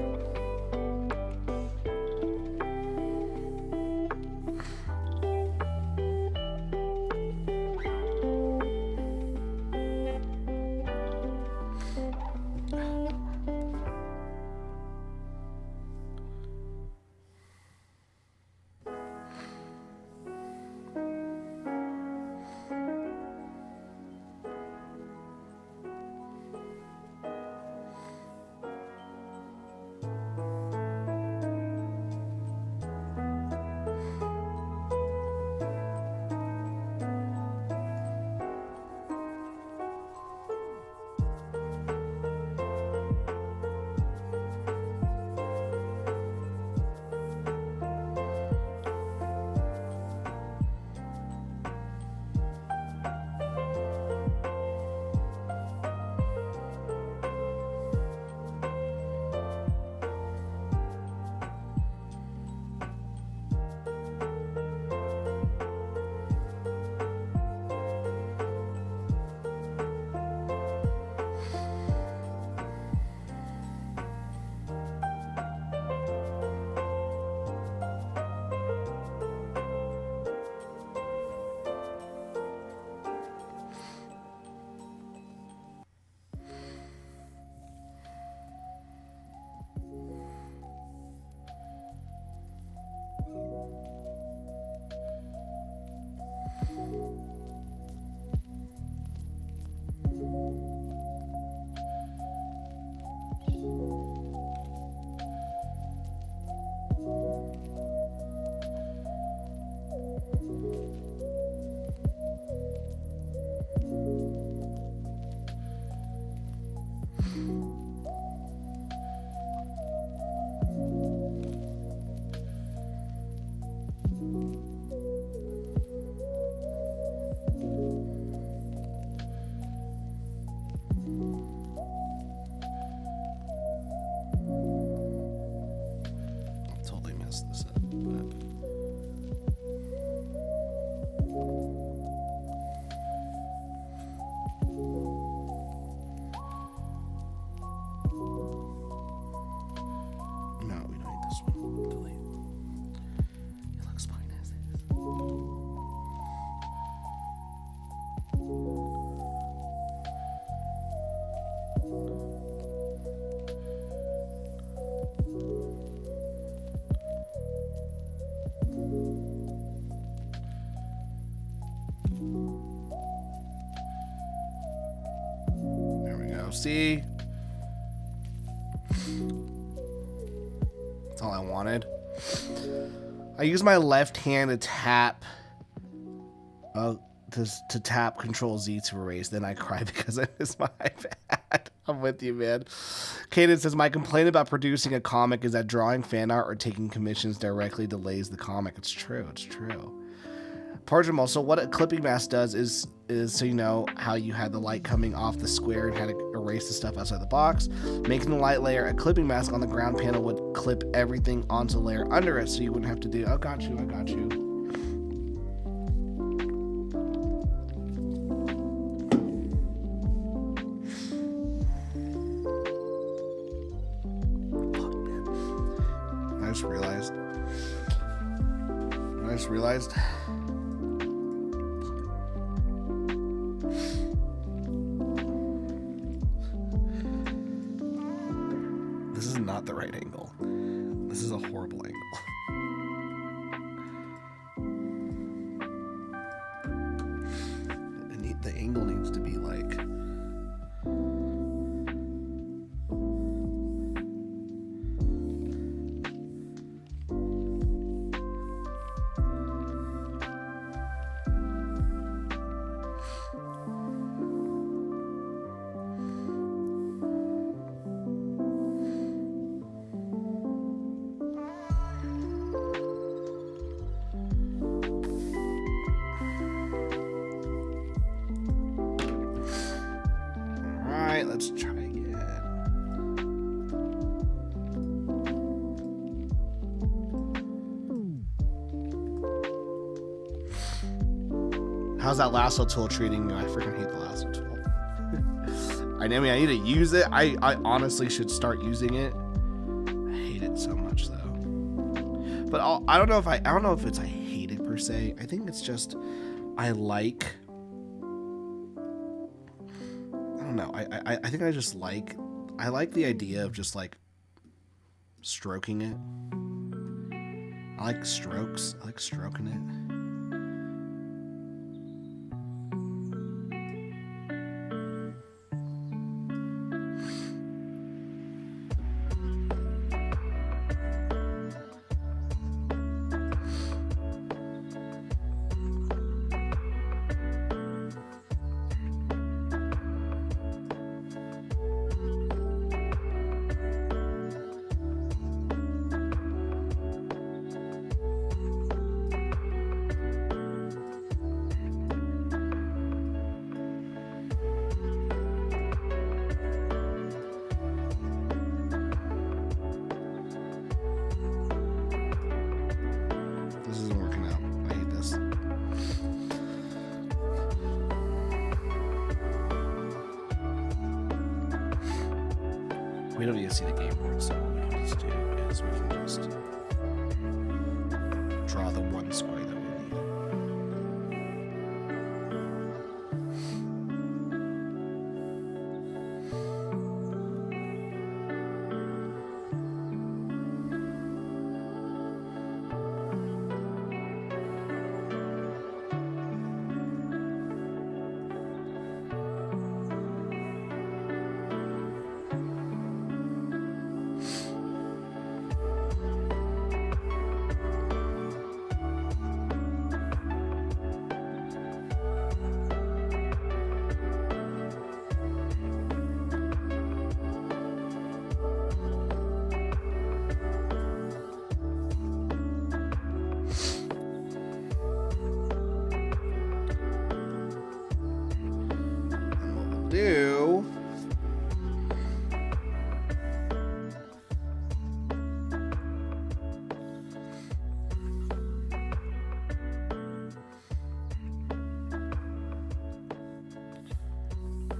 See? That's all I wanted. I use my left hand to tap to tap Control Z to erase. Then I cry because I miss my iPad. I'm with you, man. Kaden says, my complaint about producing a comic is that drawing fan art or taking commissions directly delays the comic. It's true. It's true. Parjamal, so what a clipping mask does is so you know how you had the light coming off the square and had to erase the stuff outside the box. Making the light layer a clipping mask on the ground panel would clip everything onto the layer under it, so you wouldn't have to do. Oh, got you. I got you. I just realized. This is not the right angle. This is a horrible angle. The angle needs to be like... let's try again. How's that lasso tool treating you? I freaking hate the lasso tool. I mean, I need to use it. I honestly should start using it. I hate it so much though. But I don't know if it's I hate it per se. I think it's just I like. I don't know. I think I just like. I like the idea of just like stroking it. I like strokes. I like stroking it. This isn't working out. I hate this. We don't need to see the game board, so what we can just do is we can just draw the one square that we need. Do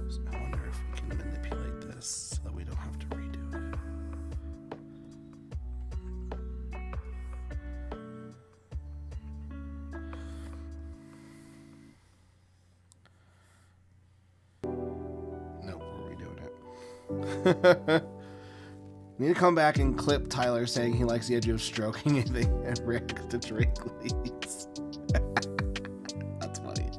so I wonder if we can manipulate this so that we don't have to redo it. Need to come back and clip Tyler saying he likes the idea of stroking anything and Rick the Drake leads. That's funny.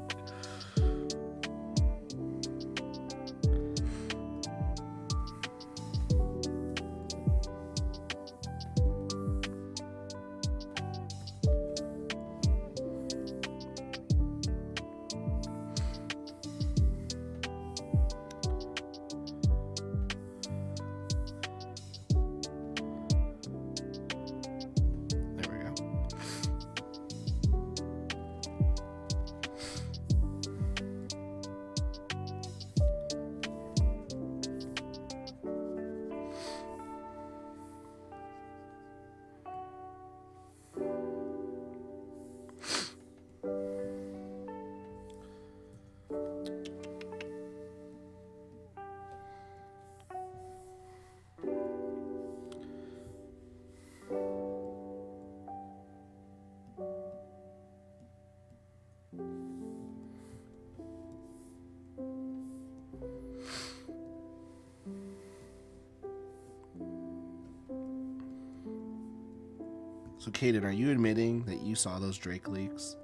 So, Kaden, are you admitting that you saw those Drake leaks?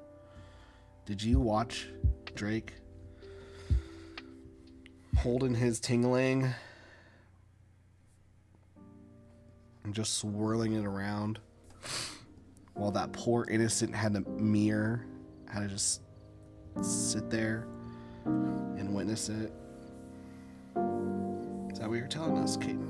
Did you watch Drake holding his tingling and just swirling it around while that poor innocent had to mirror, had to just sit there and witness it? Is that what you're telling us, Kaden?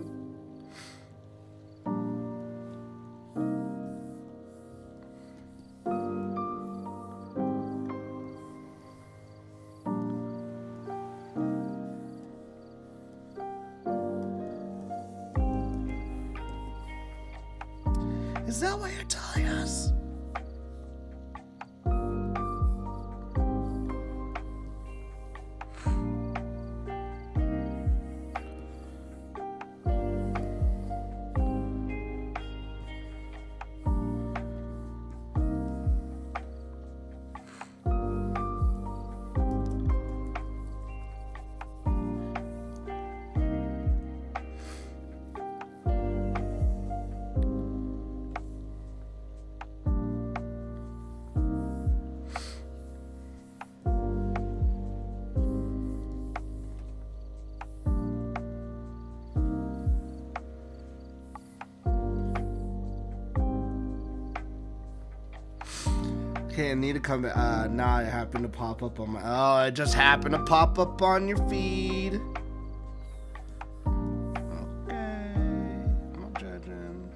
that what you're telling us? Okay, I need to come. Nah, it happened to pop up on my. Oh, it just happened to pop up on your feed. Okay, I'm not judging.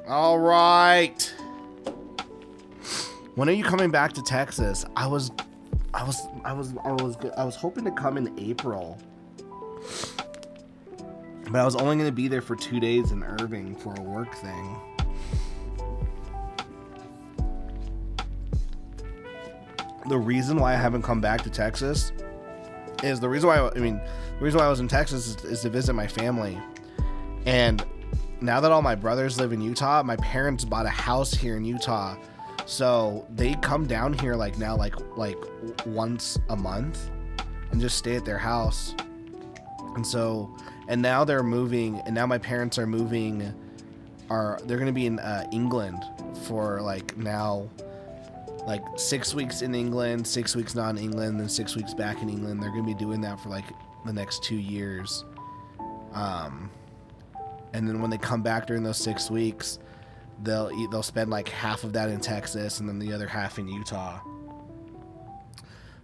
All right. When are you coming back to Texas? I was hoping to come in April, but I was only going to be there for 2 days in Irving for a work thing. The reason why I haven't come back to Texas is the reason why I was in Texas is to visit my family. And now that all my brothers live in Utah, my parents bought a house here in Utah. So they come down here like once a month and just stay at their house. And now they're moving, and now my parents are moving, they're going to be in England for like 6 weeks in England, 6 weeks not in England, then 6 weeks back in England. They're going to be doing that for like the next 2 years. And then when they come back during those 6 weeks, they'll spend like half of that in Texas and then the other half in Utah.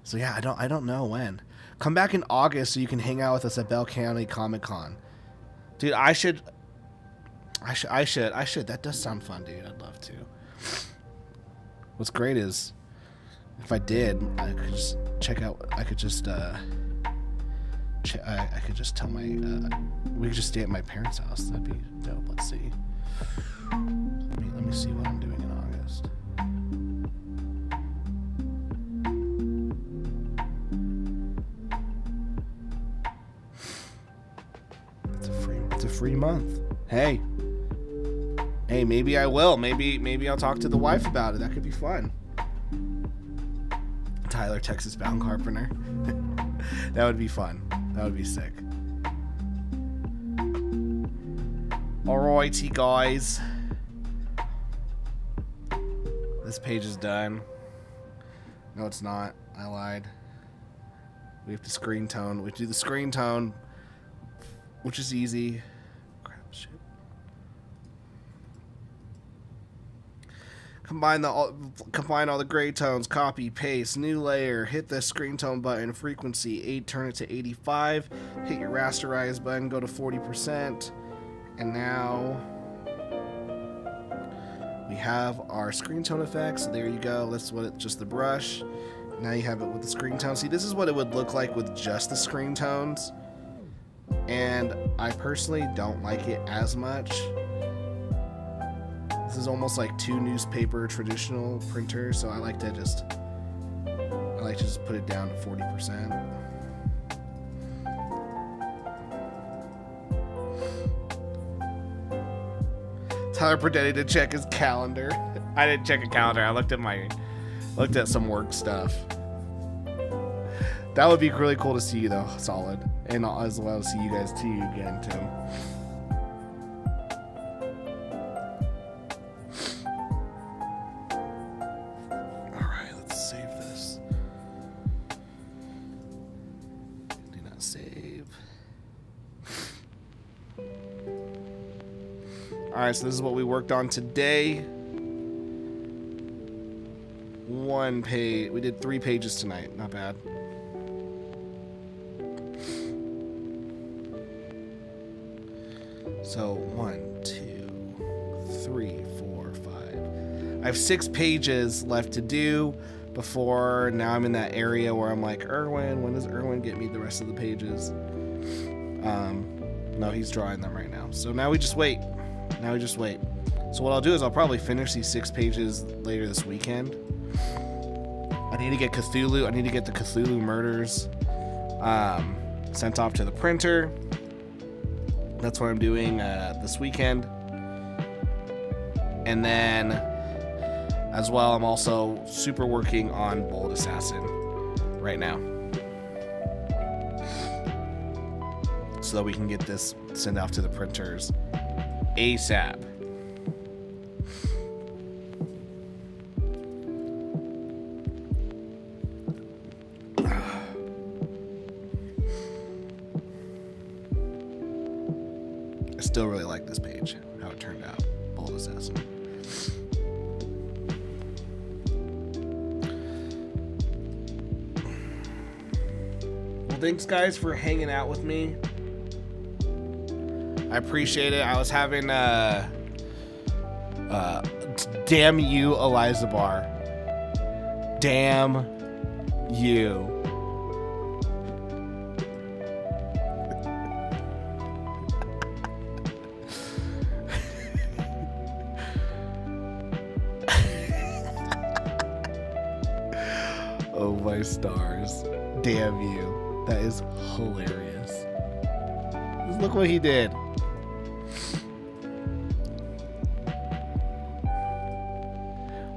So yeah, I don't know when. Come back in August so you can hang out with us at Bell County Comic Con. Dude, I should. That does sound fun, dude. I'd love to. What's great is if I did, I could just check out. I could just tell my. We could just stay at my parents' house. That'd be dope. Let's see. Let me see what I'm doing in August. It's a free month. Hey, maybe I will. Maybe I'll talk to the wife about it. That could be fun. Tyler, Texas bound carpenter. That would be fun. That would be sick. Alrighty, guys. This page is done. No, it's not. I lied. We have to screen tone. We have to do the screen tone, which is easy. Crap, shit. Combine all the gray tones. Copy, paste, new layer. Hit the screen tone button. Frequency 8. Turn it to 85. Hit your rasterize button. Go to 40%. And now we have our screen tone effects. There you go. That's what just the brush. Now you have it with the screen tone. See, this is what it would look like with just the screen tones. And I personally don't like it as much. This is almost like 2 newspaper traditional printers, so I like to just put it down to 40%. Tyler pretending to check his calendar. I didn't check a calendar. I looked at some work stuff. That would be really cool to see you though, solid, and as well as see you guys too again, Tim. All right, let's save this. Do not save. Alright, so this is what we worked on today. 1 page. We did 3 pages tonight. Not bad. So 1, 2, 3, 4, 5. I have 6 pages left to do before now I'm in that area where I'm like, Erwin, when does Erwin get me the rest of the pages? No, he's drawing them right now. So now we just wait. Now we just wait. So what I'll do is I'll probably finish these 6 pages later this weekend. I need to get Cthulhu. I need to get the Cthulhu Murders sent off to the printer. That's what I'm doing this weekend. And then, as well, I'm also super working on Bold Assassin right now, so that we can get this sent off to the printers ASAP. I still really like this page, how it turned out. Bold Assassin. Well, thanks guys for hanging out with me. I appreciate it. I was having damn you, Eliza Bar. Damn you. Oh my stars. Damn you. That is hilarious. Look what he did.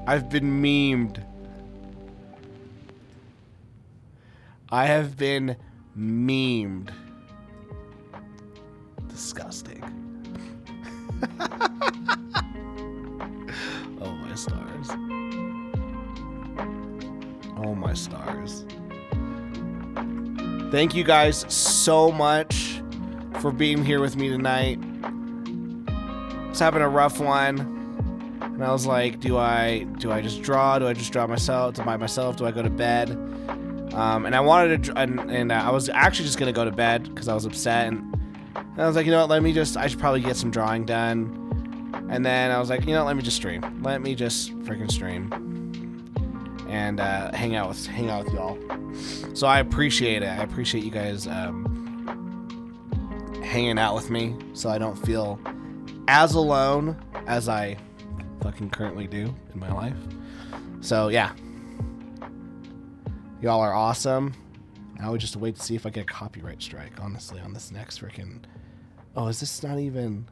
I've been memed. I have been memed. Disgusting. Oh my stars. Oh my stars. Thank you guys so much for being here with me tonight. I was having a rough one. And I was like, do I just draw? Do I just draw myself by myself? Do I go to bed? And I wanted to, and I was actually just gonna go to bed because I was upset. And I was like, you know what? I should probably get some drawing done. And then I was like, you know, let me just stream. Let me just freaking stream and hang out with y'all. So I appreciate it. I appreciate you guys hanging out with me, so I don't feel as alone as I fucking currently do in my life. So yeah, y'all are awesome. Now we just wait to see if I get a copyright strike, honestly, on this next freaking... Oh, is this not even...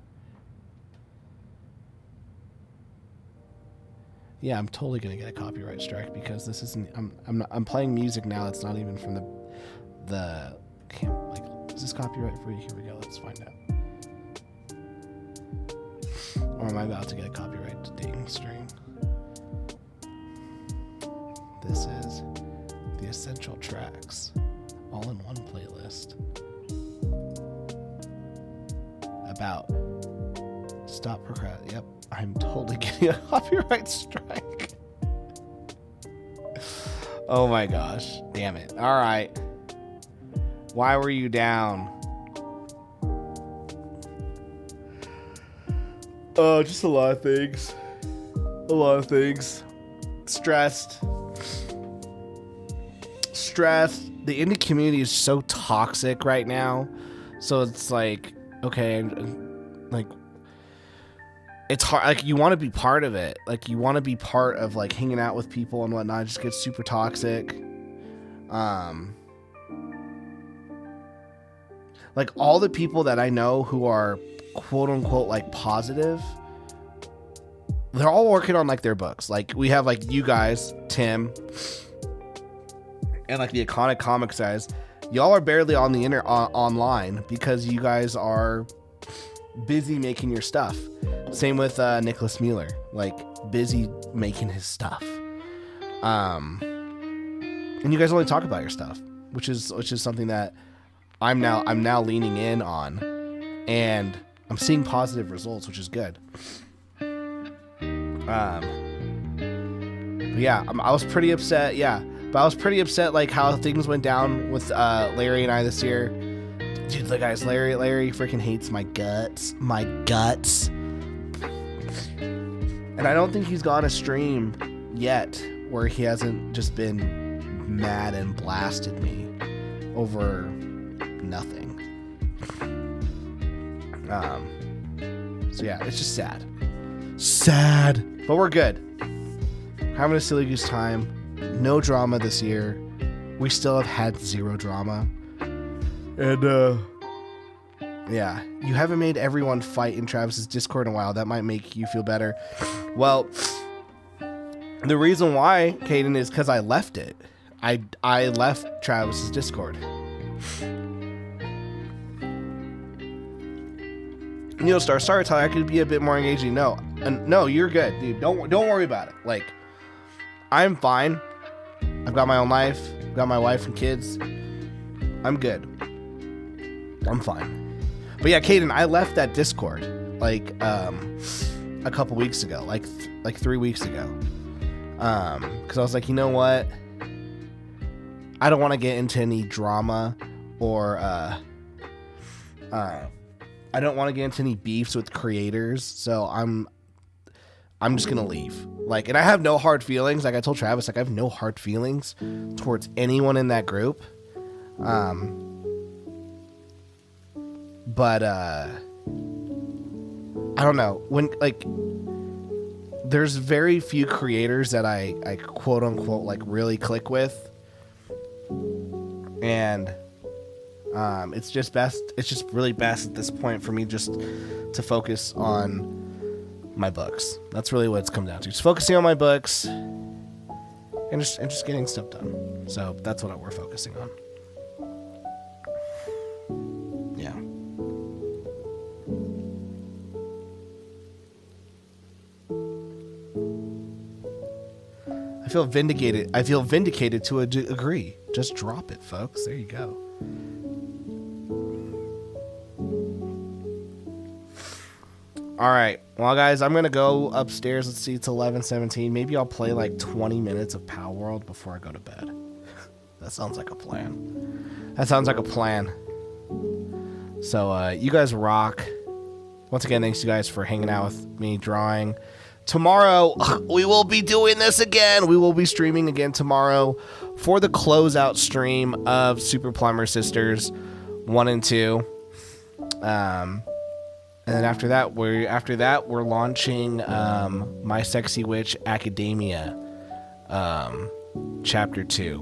Yeah, I'm totally gonna get a copyright strike because this isn't... I'm playing music now that's not even from the like, is this copyright free? Here we go, let's find out. Or am I about to get a copyright ding stream? This is the essential tracks, all in one playlist. About stop procrastinating. Yep, I'm totally getting a copyright strike. Oh my gosh, damn it. All right. Why were you down? Oh, just a lot of things. A lot of things. Stressed. The indie community is so toxic right now. So it's like, okay, like, it's hard. Like, you want to be part of it. Like, you want to be part of, like, hanging out with people and whatnot. It just gets super toxic. Like, all the people that I know who are quote unquote like positive, they're all working on like their books. Like, we have like you guys, Tim, and like the Iconic Comics guys. Y'all are barely on the online because you guys are busy making your stuff. Same with Nicholas Mueller, like busy making his stuff. And you guys only talk about your stuff, which is something that I'm now leaning in on, and I'm seeing positive results, which is good. But yeah, I was pretty upset. Yeah, but I was pretty upset like how things went down with Larry and I this year. Dude, the guys, Larry freaking hates my guts. And I don't think he's gone a stream yet where he hasn't just been mad and blasted me over nothing. So yeah, it's just sad, but we're good. Having a silly goose time. No drama this year. We still have had zero drama. And yeah, you haven't made everyone fight in Travis's Discord in a while. That might make you feel better. Well, the reason why, Caden, is because I left it. I left Travis's Discord. Sorry, Tyler, I could be a bit more engaging. No, you're good, dude. Don't worry about it. Like, I'm fine. I've got my own life. I've got my wife and kids. I'm good. I'm fine. But yeah, Caden, I left that Discord like a couple weeks ago, like 3 weeks ago. Because I was like, you know what? I don't want to get into any drama or I don't want to get into any beefs with creators, so I'm just gonna leave. Like, and I have no hard feelings. Like I told Travis, like I have no hard feelings towards anyone in that group. But I don't know, when like there's very few creators that I quote unquote like really click with, and it's just really best at this point for me just to focus on my books. That's really what it's come down to. Just focusing on my books and just getting stuff done. So that's what we're focusing on. Yeah. I feel vindicated to a degree. Just drop it, folks. There you go. All right. Well, guys, I'm going to go upstairs. Let's see. It's 11:17. Maybe I'll play like 20 minutes of Power World before I go to bed. That sounds like a plan. So, you guys rock. Once again, thanks you guys for hanging out with me drawing. Tomorrow, we will be doing this again. We will be streaming again tomorrow for the closeout stream of Super Plumber Sisters 1 and 2. And then after that, we're launching My Sexy Witch Academia Chapter 2.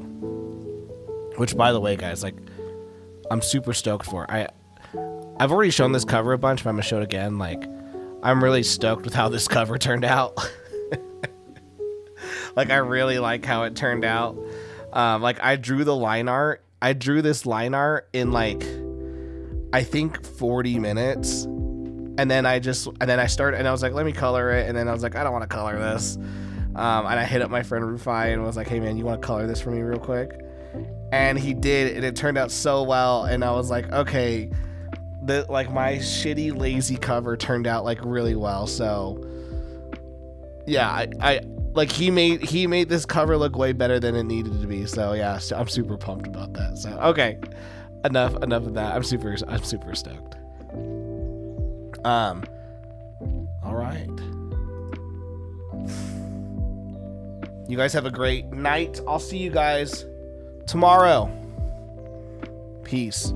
Which, by the way, guys, like, I'm super stoked for. I've already shown this cover a bunch, but I'm gonna show it again. Like, I'm really stoked with how this cover turned out. Like, I really like how it turned out. Like, I drew the line art. I drew this line art in like, I think 40 minutes. And then I started, and I was like, let me color it. And then I was like, I don't want to color this. And I hit up my friend Rufai and was like, hey man, you want to color this for me real quick? And he did, and it turned out so well. And I was like, okay, like my shitty lazy cover turned out like really well. So yeah, I like he made this cover look way better than it needed to be. So yeah, I'm super pumped about that. So okay, enough of that. I'm super stoked. All right. You guys have a great night. I'll see you guys tomorrow. Peace.